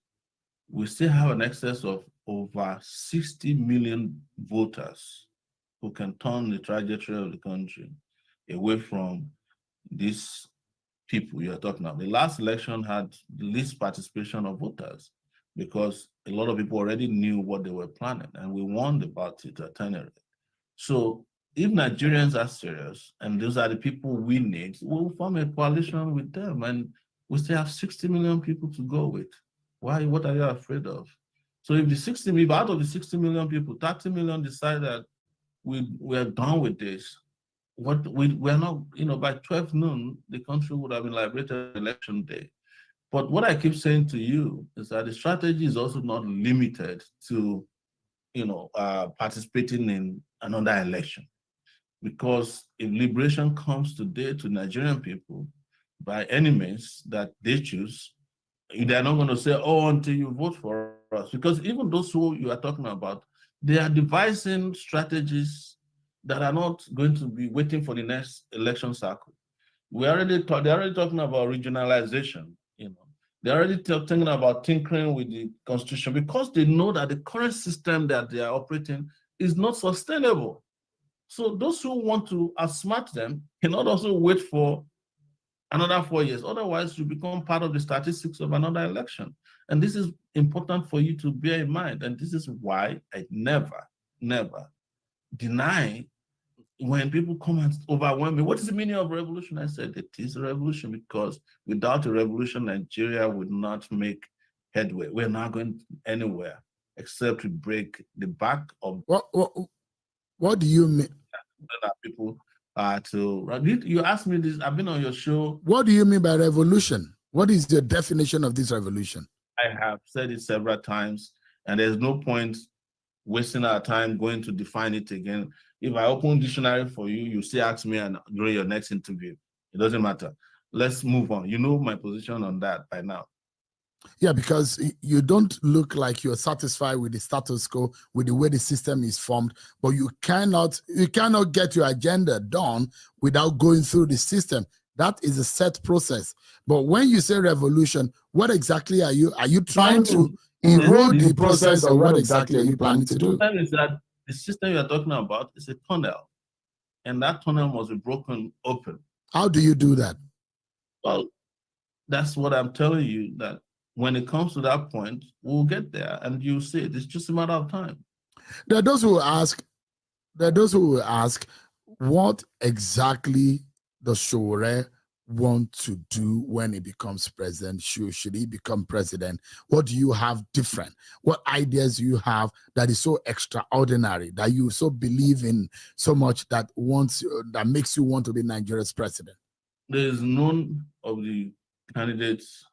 we still have an excess of over 60 million voters who can turn the trajectory of the country away from these people you're talking about. The last election had the least participation of voters because a lot of people already knew what they were planning, and we won the party to at any rate. So if Nigerians are serious, and those are the people we need, we'll form a coalition with them, and we still have 60 million people to go with. Why? What are you afraid of? So if the 60 million, out of the 60 million people, 30 million decide that we're done with this, we're not, by 12 noon, the country would have been liberated election day. But what I keep saying to you is that the strategy is also not limited to, participating in another election. Because if liberation comes today to Nigerian people, by any means that they choose, they're not going to say, oh, until you vote for us. Because even those who you are talking about, they are devising strategies that are not going to be waiting for the next election cycle. They're already talking about regionalization. They're already thinking about tinkering with the constitution because they know that the current system that they are operating is not sustainable. So those who want to outsmart them cannot also wait for another 4 years. Otherwise, you become part of the statistics of another election. And this is important for you to bear in mind. And this is why I never, never deny when people come and overwhelm me. What is the meaning of revolution? I said, it is a revolution because without a revolution, Nigeria would not make headway. We're not going anywhere except to break the back of What do you mean? People you asked me this. I've been on your show. What do you mean by revolution? What is the definition of this revolution? I have said it several times, and there's no point wasting our time going to define it again. If I open dictionary for you, you still ask me and during your next interview. It doesn't matter. Let's move on. You know my position on that by now. Yeah, because you don't look like you're satisfied with the status quo, with the way the system is formed, but you cannot get your agenda done without going through the system. That is a set process. But when you say revolution, what exactly are you trying to erode the process, or what exactly are you planning to do? Is that the system you're talking about is a tunnel, and that tunnel must be broken open. How do you do that? Well, that's what I'm telling you, that when it comes to that point, we'll get there, and you'll see it. It's just a matter of time. There are those who will ask, what exactly does Sowore want to do when he becomes president? Should he become president? What do you have different? What ideas do you have that is so extraordinary, that you so believe in so much, that makes you want to be Nigeria's president? There is none of the candidates,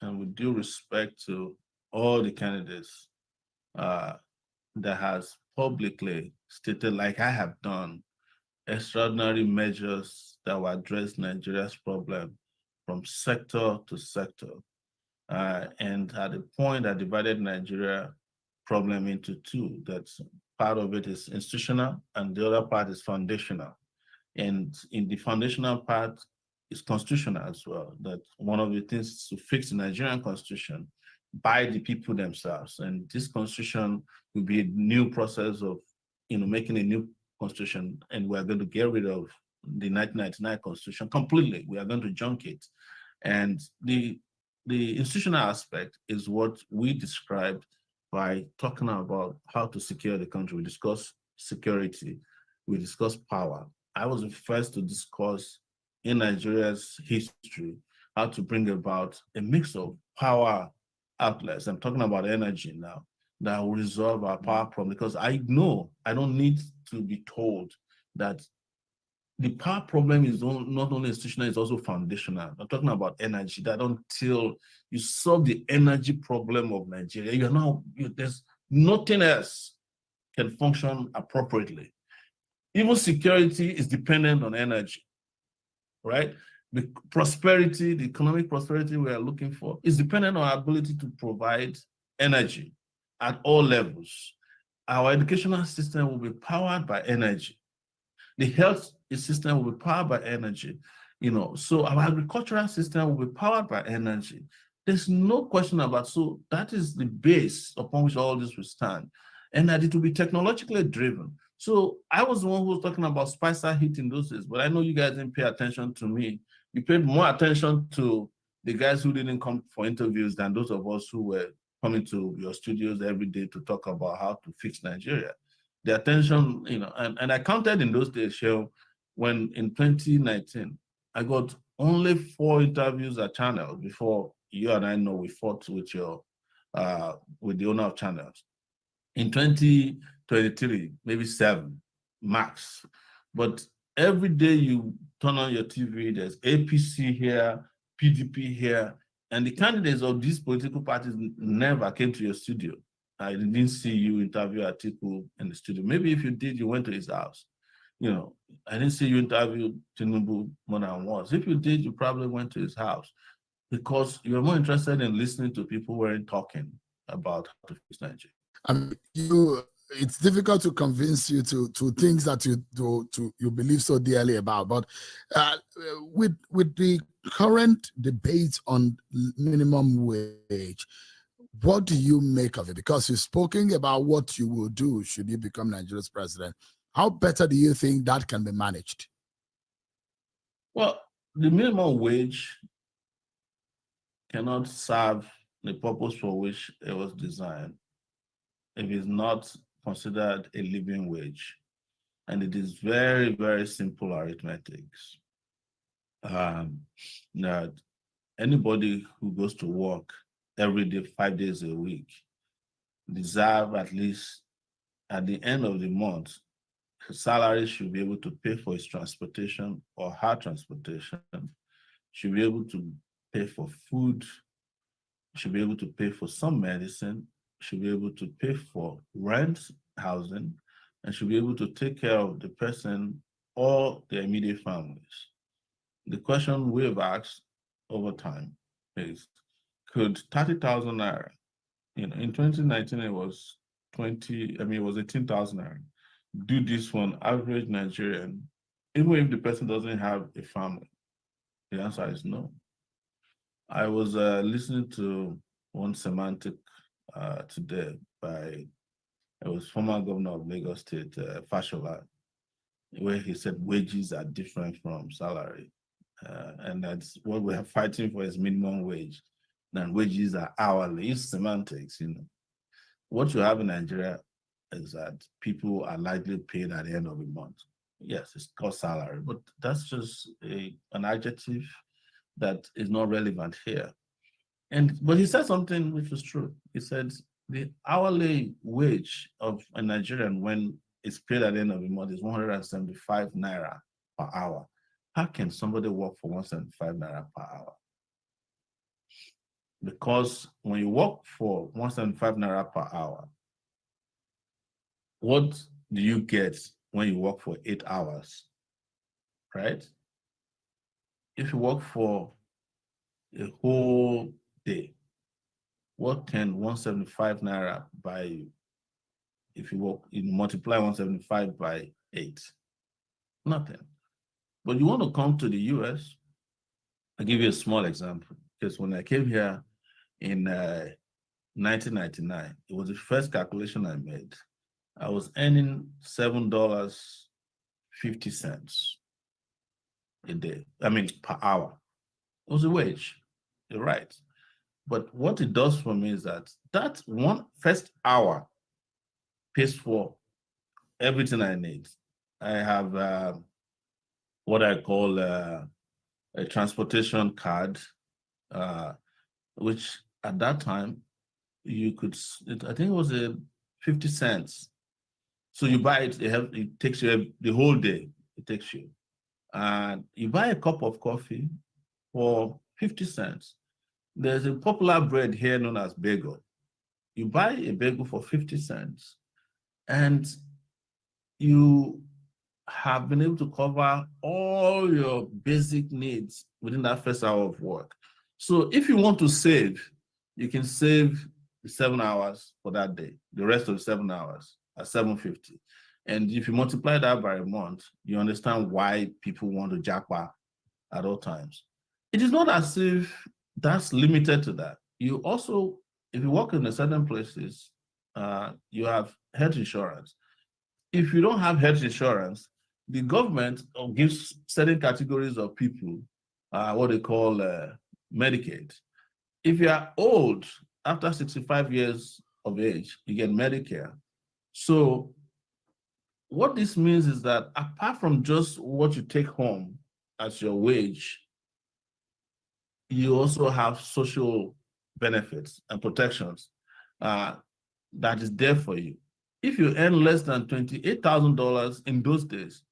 and with due respect to all the candidates, that has publicly stated, like I have done, extraordinary measures that will address Nigeria's problem from sector to sector. And at the point that divided Nigeria problem into two, that part of it is institutional and the other part is foundational. And in the foundational part is constitutional as well, that one of the things is to fix the Nigerian constitution by the people themselves. And this constitution will be a new process of, making a new constitution, and we're going to get rid of the 1999 constitution completely. We are going to junk it. And the institutional aspect is what we described by talking about how to secure the country. We discuss security, we discuss power. I was the first to discuss in Nigeria's history how to bring about a mix of power outlets. I'm talking about energy now, that will resolve our power problem, because I know I don't need to be told that the power problem is not only institutional, it's also foundational. I'm talking about energy, that until you solve the energy problem of Nigeria, there's nothing else can function appropriately. Even security is dependent on energy, right? The prosperity, the economic prosperity we are looking for is dependent on our ability to provide energy at all levels. Our educational system will be powered by energy. The health system will be powered by energy. So our agricultural system will be powered by energy. There's no question about, so that is the base upon which all this will stand, and that it will be technologically driven. So I was the one who was talking about Spicer heat in those days, but I know you guys didn't pay attention to me. You paid more attention to the guys who didn't come for interviews than those of us who were coming to your studios every day to talk about how to fix Nigeria. The attention, and I counted in those days, Shehu, when in 2019, I got only 4 interviews at Channel before you and I know we fought with with the owner of Channels. In 2023, maybe 7 max. But every day you turn on your TV, there's APC here, PDP here, and the candidates of these political parties never came to your studio. I didn't see you interview Atiku in the studio. Maybe if you did, you went to his house. I didn't see you interview Tinubu more than once. If you did, you probably went to his house, because you're more interested in listening to people who weren't talking about how to fix Nigeria. It's difficult to convince you to things that you believe so dearly about. But with the current debate on minimum wage, What do you make of it? Because you're speaking about what you will do should you become Nigeria's president. How better do you think that can be managed? Well, the minimum wage cannot serve the purpose for which it was designed if it's not considered a living wage. And it is very, very simple arithmetics. That anybody who goes to work every day, 5 days a week, deserve at least at the end of the month, his salary should be able to pay for his transportation or her transportation, should be able to pay for food, should be able to pay for some medicine, should be able to pay for rent, housing, and should be able to take care of the person or their immediate families. The question we've asked over time is, could 30,000 naira, in 2019 it was 18,000 naira, do this for an average Nigerian, even if the person doesn't have a family? The answer is no. I was listening to one semantic today by, it was former governor of Lagos State, Fashola, where he said wages are different from salary. And that's what we are fighting for is minimum wage. Then wages are hourly. It's semantics, What you have in Nigeria is that people are likely paid at the end of the month. Yes, it's called salary, but that's just an adjective that is not relevant here. But he said something which was true. He said the hourly wage of a Nigerian when it's paid at the end of the month is 175 naira per hour. How can somebody work for 175 naira per hour? Because when you work for 175 naira per hour, what do you get when you work for 8 hours, right? If you work for a whole day, what can 175 naira buy you? If you multiply 175 by 8, nothing. But you want to come to the US, I'll give you a small example, because when I came here in 1999, it was the first calculation I made. I was earning $7.50 a day, per hour. It was a wage, you're right. But what it does for me is that one first hour pays for everything I need. I have what I call a transportation card, which at that time you could, I think it was 50 cents. So you buy it, it takes you the whole day, it takes you. And you buy a cup of coffee for 50 cents. There's a popular bread here known as bagel. You buy a bagel for 50 cents and you have been able to cover all your basic needs within that first hour of work. So if you want to save, you can save the 7 hours for that day, the rest of the 7 hours at 750. And if you multiply that by a month, you understand why people want to jackpot at all times. It is not as if that's limited to that. You also, if you work in certain places, you have health insurance. If you don't have health insurance, the government gives certain categories of people what they call Medicaid. If you are old, after 65 years of age, you get Medicare. So what this means is that apart from just what you take home as your wage, you also have social benefits and protections that is there for you. If you earn less than $28,000 in those days,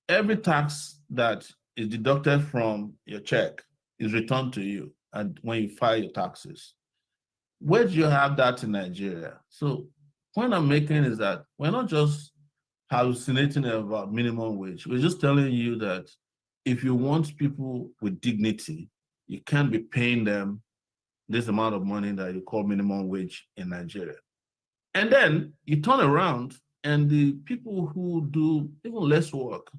every tax that is deducted from your check is returned to you and when you file your taxes. Where do you have that in Nigeria? So point I'm making is that we're not just hallucinating about minimum wage. We're just telling you that if you want people with dignity, you can't be paying them this amount of money that you call minimum wage in Nigeria. And then you turn around and the people who do even less work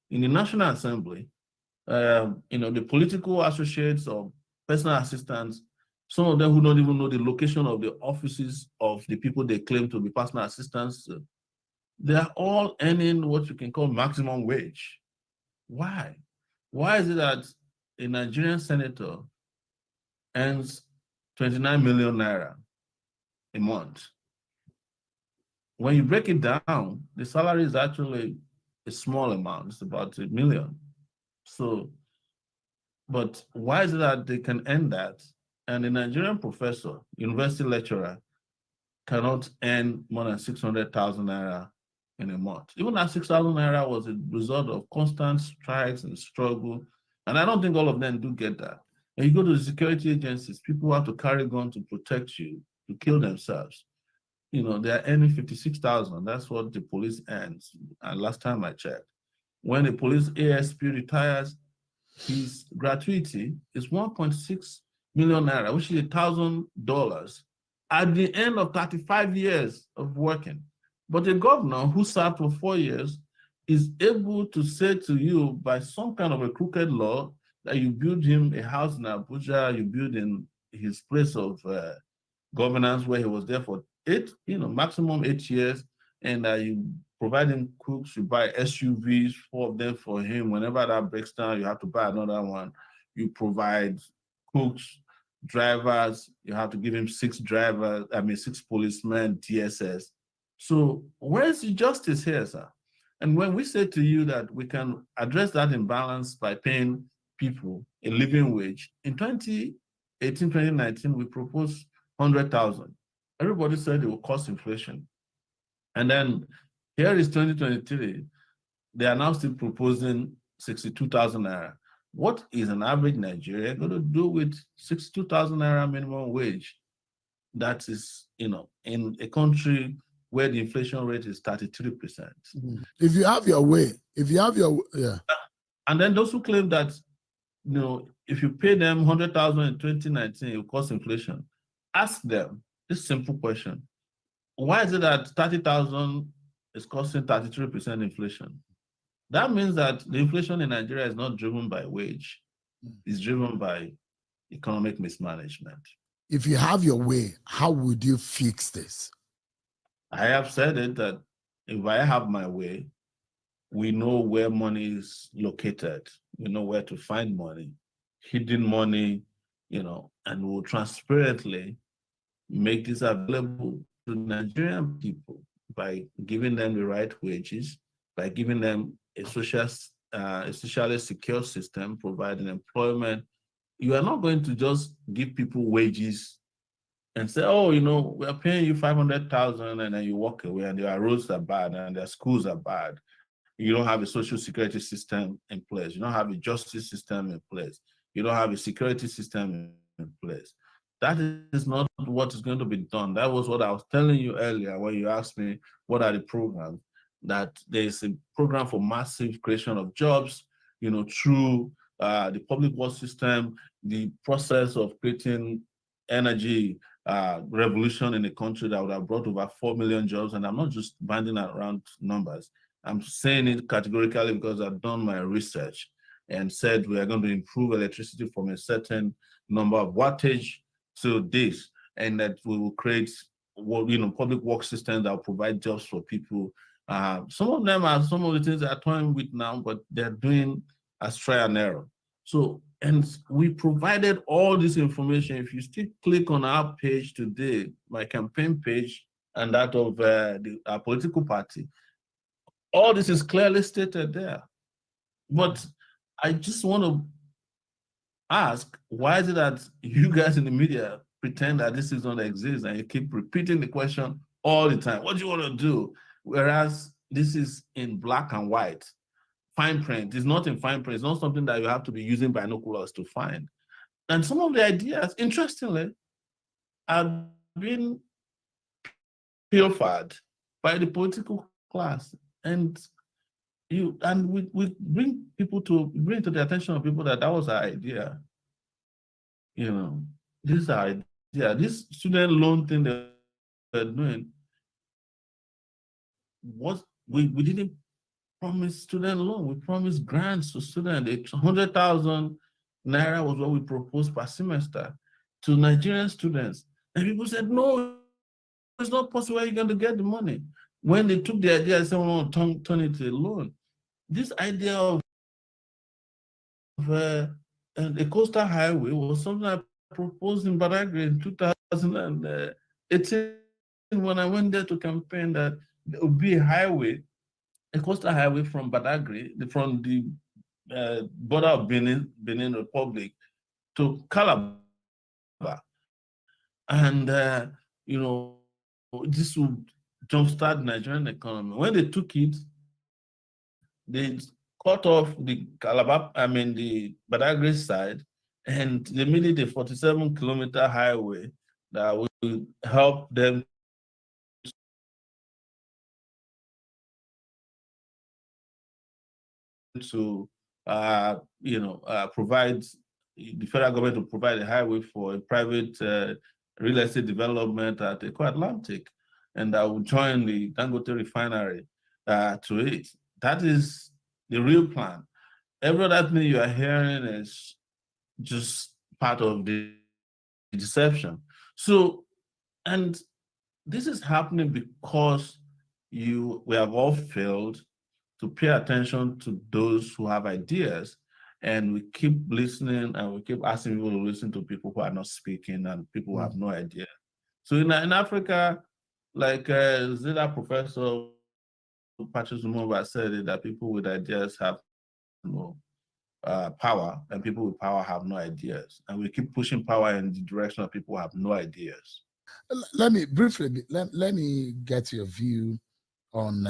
in the National Assembly, the political associates or personal assistants Some of them who don't even know the location of the offices of the people they claim to be personal assistants. They are all earning what you can call maximum wage. Why? Why is it that a Nigerian senator earns 29 million naira a month? When you break it down, the salary is actually a small amount. It's about 1 million. So, but why is it that they can earn that? And a Nigerian professor, university lecturer, cannot earn more than 600,000 naira in a month. Even that 6,000 naira was a result of constant strikes and struggle. And I don't think all of them do get that. And you go to the security agencies, people have to carry guns to protect you, to kill themselves. You know, they're earning 56,000. That's what the police earns. And last time I checked, when a police ASP retires, his gratuity is 1.6 million naira, which is $1,000 at the end of 35 years of working. But a governor who served for 4 years is able to say to you by some kind of a crooked law that you build him a house in Abuja, you build in his place of governance where he was there for maximum 8 years, and you provide him cooks, you buy SUVs, 4 of them for him. Whenever that breaks down, you have to buy another one. You provide cooks, drivers, you have to give him 6 drivers, 6 policemen, DSS. So where's the justice here, sir? And when we say to you that we can address that imbalance by paying people a living wage, in 2018, 2019, we proposed 100,000. Everybody said it will cause inflation. And then here is 2023. They are now still proposing 62,000 naira. What is an average Nigerian going to do with 62,000 naira minimum wage? That is, in a country where the inflation rate is 33%. If you have your way, yeah. And then those who claim that, if you pay them 100,000 in 2019, it will cause inflation. Ask them this simple question. Why is it that 30,000 is causing 33% inflation? That means that the inflation in Nigeria is not driven by wage. It's driven by economic mismanagement. If you have your way, how would you fix this? I have said it that if I have my way, we know where money is located. We know where to find money, hidden money, and we'll transparently make this available to Nigerian people by giving them the right wages, by giving them a socially secure system, providing employment. You are not going to just give people wages and say, oh, we are paying you 500,000, and then you walk away and their roads are bad and their schools are bad. You don't have a social security system in place. You don't have a justice system in place. You don't have a security system in place. That is not what is going to be done. That was what I was telling you earlier when you asked me, what are the programs? That there is a program for massive creation of jobs, through the public works system, the process of creating energy revolution in the country that would have brought over 4 million jobs. And I'm not just banding around numbers. I'm saying it categorically because I've done my research and said we are going to improve electricity from a certain number of wattage to this, and that we will create public work systems that will provide jobs for people. Some of them are some of the things that are toying with now, but they're doing as trial and error. So, and we provided all this information. If you still click on our page today, my campaign page and that of our political party, all this is clearly stated there. But I just want to ask, why is it that you guys in the media pretend that this is not exist and you keep repeating the question all the time? What do you want to do? Whereas this is in black and white. Fine print is not in fine print. It's not something that you have to be using binoculars to find. And some of the ideas, interestingly, have been pilfered by the political class. And we bring to the attention of people that was our idea. This is our idea. This student loan thing that we're doing, we didn't promise student loan. We promised grants to students. 100,000 naira was what we proposed per semester. to Nigerian students. And people said, no, it's not possible. Where are you going to get the money? When they took the idea, I said, well, turn it to a loan. This idea of a coastal highway was something I proposed in Badagry in 2018 when I went there to campaign that there would be a coastal highway from Badagry, from the border of Benin Republic to Calabar. And, this would jumpstart the Nigerian economy. When they took it, they cut off the Badagry side, and they made it a 47-kilometer highway that will help them to provide the federal government to provide a highway for a private real estate development at Eco Atlantic, and that will join the Dangote refinery to it. That is the real plan. Every other thing you are hearing is just part of the deception. So, and this is happening because we have all failed to pay attention to those who have ideas, and we keep listening and we keep asking people to listen to people who are not speaking and people who have no idea. So in Africa, like Zilla Professor Patrice Lumumba said it, that people with ideas have no power, and people with power have no ideas. And we keep pushing power in the direction of people who have no ideas. Let me briefly, let me get your view on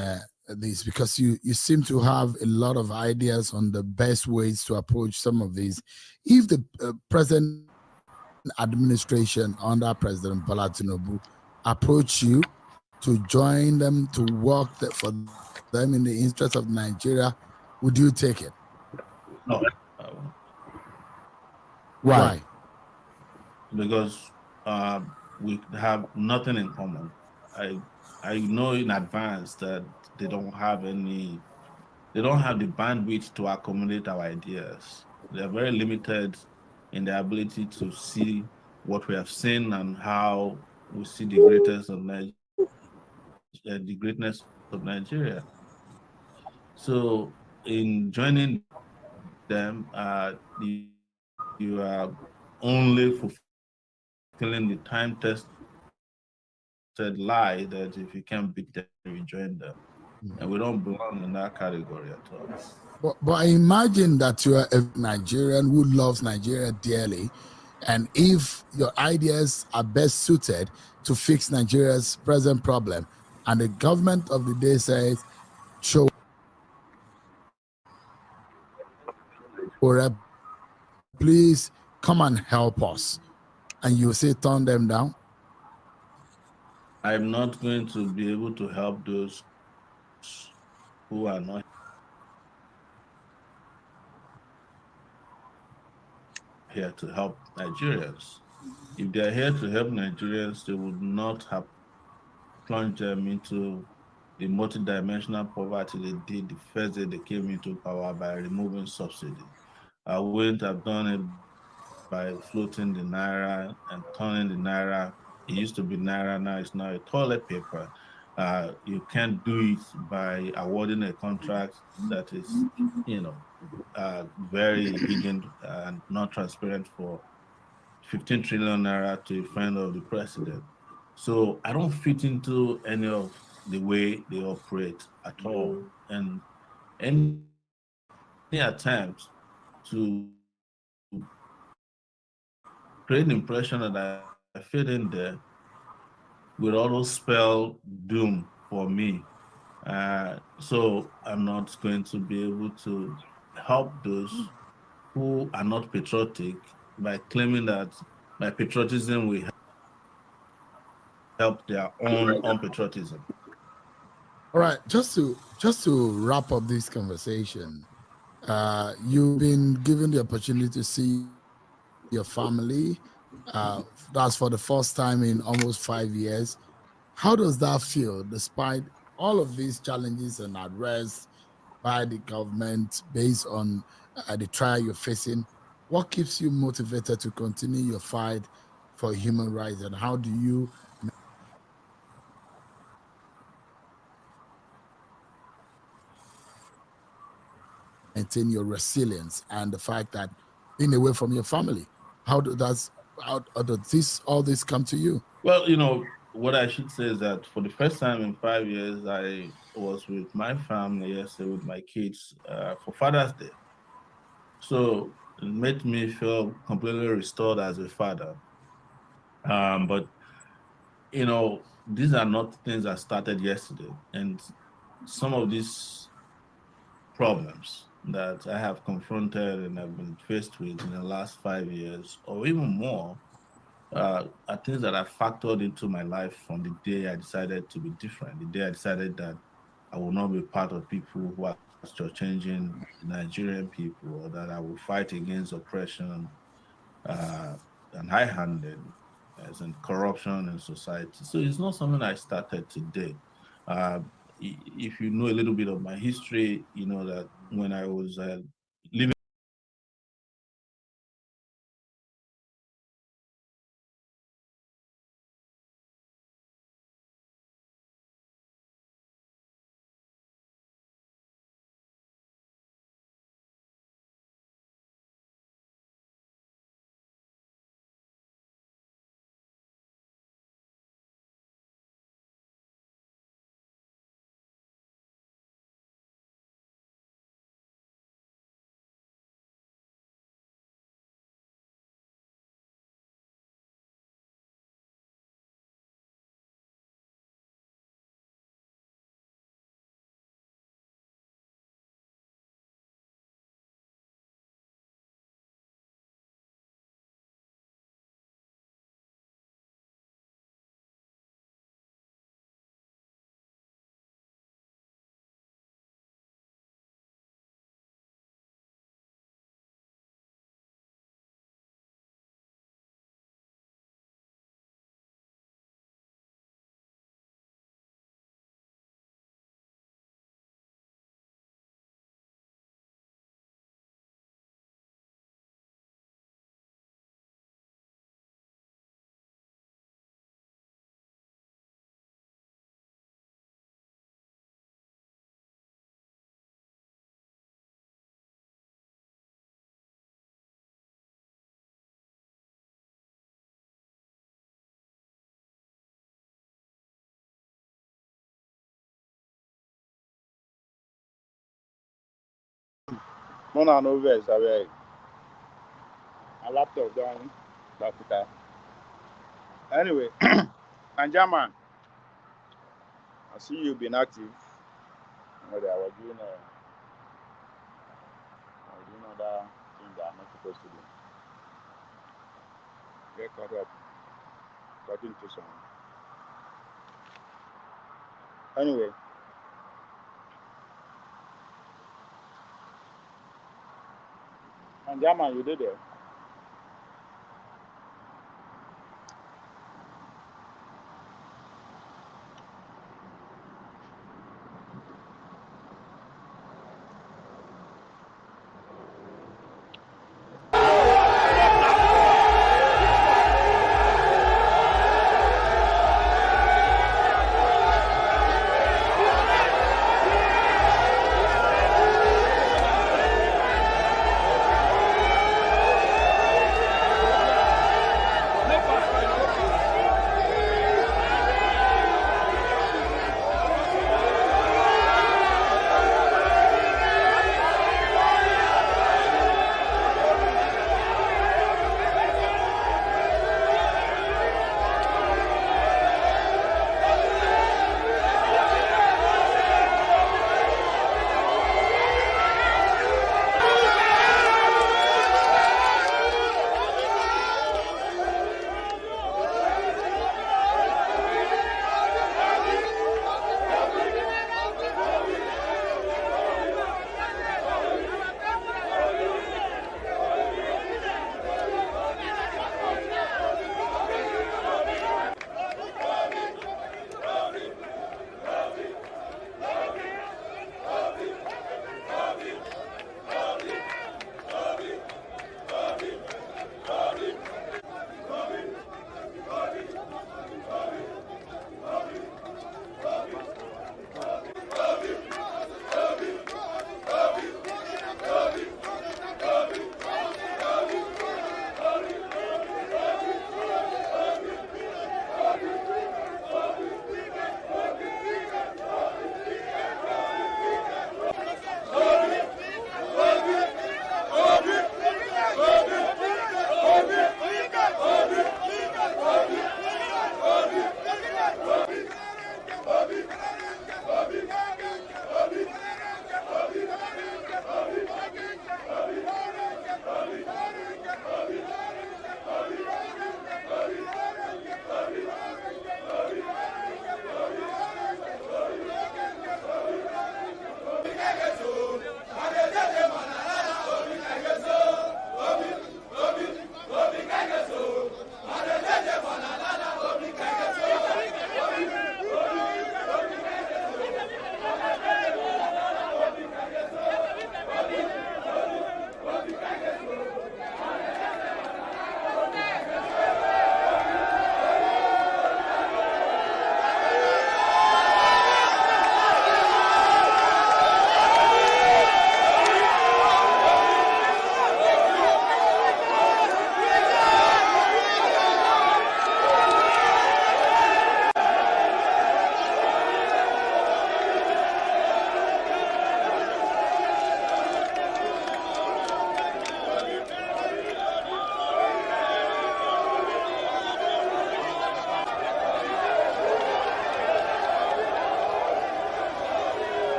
this, because you seem to have a lot of ideas on the best ways to approach some of these. If the present administration under President Bola Tinubu approach you to join them to work for them in the interest of Nigeria, would you take it? No. Why? Because we have nothing in common. I know in advance that they don't have the bandwidth to accommodate our ideas. They are very limited in their ability to see what we have seen and how we see the greatness of Nigeria. So in joining them, you are only fulfilling the time-tested lie that if you can't beat them, you join them. And we don't belong in that category at all. But I imagine that you are a Nigerian who loves Nigeria dearly, and if your ideas are best suited to fix Nigeria's present problem, and the government of the day says, "Show, please come and help us," and you say turn them down? I'm not going to be able to help those who are not here to help Nigerians. If they are here to help Nigerians, they would not have plunged them into the multidimensional poverty they did the first day they came into power by removing subsidy. I wouldn't have done it by floating the naira and turning the naira. It used to be naira, now it's now a toilet paper. You can't do it by awarding a contract that is, very hidden and not transparent for 15 trillion naira to a friend of the president. So I don't fit into any of the way they operate at all. And any attempt to create an impression that I fit in there will always spell doom for me. So I'm not going to be able to help those who are not patriotic by claiming that my patriotism will help their own unpatriotism. All right, just to wrap up this conversation, you've been given the opportunity to see your family. That's for the first time in almost 5 years. How does that feel, despite all of these challenges and arrests by the government based on the trial you're facing? What keeps you motivated to continue your fight for human rights, and how do you maintain your resilience and the fact that being away from your family? How does all this come to you? Well, what I should say is that for the first time in 5 years, I was with my family yesterday with my kids for Father's Day. So it made me feel completely restored as a father. But these are not things that started yesterday, and some of these problems that I have confronted and have been faced with in the last 5 years, or even more, are things that I factored into my life from the day I decided to be different, the day I decided that I will not be part of people who are changing Nigerian people, or that I will fight against oppression uh, and high-handed and corruption in society. So it's not something I started today. If you know a little bit of my history, you know that when I was living Mona no vex, abeg. My laptop don kpafuka. Anyway, Naija man, I see you been active. I was doing other things that I'm not supposed to do. Get caught up talking to someone. Anyway, Naija man, you did there.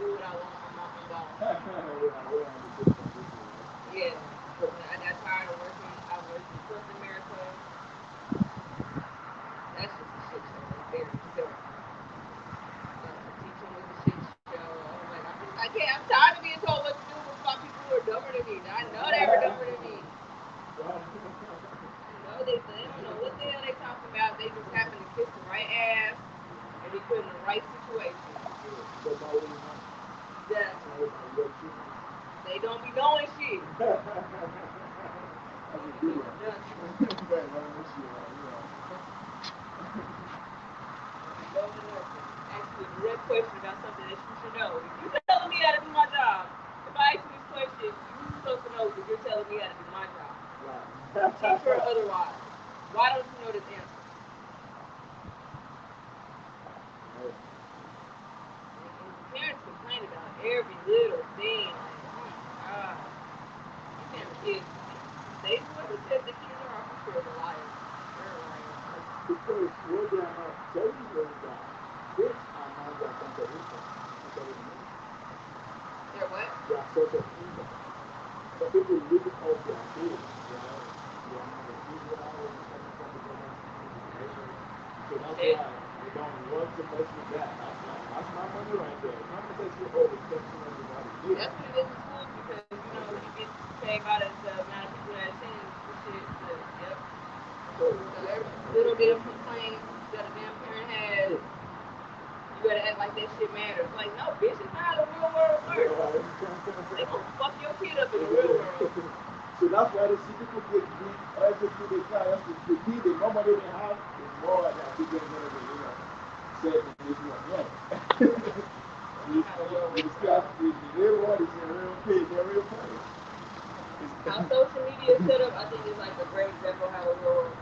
do what I want when I'm gone. We're on the same condition. Yeah. When I got tired of working, I worked in corporate America. That's just a shit show. It's very terrible. Teaching was a shit show. I'm like, I can't. I'm tired of being told what to do by people who are dumber than me. I know they were dumber than me. No, they don't know what the hell they talking about. They just happen to kiss the right ass and be put in the right situation. But not really not. Yeah. Not with my real children. They don't be knowing shit. That's a good one. Right, right, this year, Go in there and ask you a direct question about something that you should know. If you telling me how to do my job, if I ask you this question, you supposed to know that you're telling me how to do my job. Right. Teacher or otherwise. Why don't you know this answer? Right. And parents complain about every little thing. Like, oh my god. You can't kids. They whoever said the kids are for sure is a liar. They're a liar. Because what they are not telling you is that kids are not their source of income. That's what it means. They're what? Their source of income. So people live off their kids, right? They are not the usual coming from the government education. So that's Okay. why they don't work so much with that. That's my money right there. It's not necessarily all the attention everybody gives. That's what it is in schools because you get paid by the amount of people that attend the shit. But yep. So So every little damn complaint that a damn parent has, you gotta act like that shit matters. Like, no, bitch, it's not how the real world works. They gonna fuck your kid up in the real world. So that's why they see people get beat everything they can. That's the key they normally they have is more than people are gonna be, said in this one. Yeah. The real world is a real page, a real place. How social media is set up, I think is like a great example of how the real world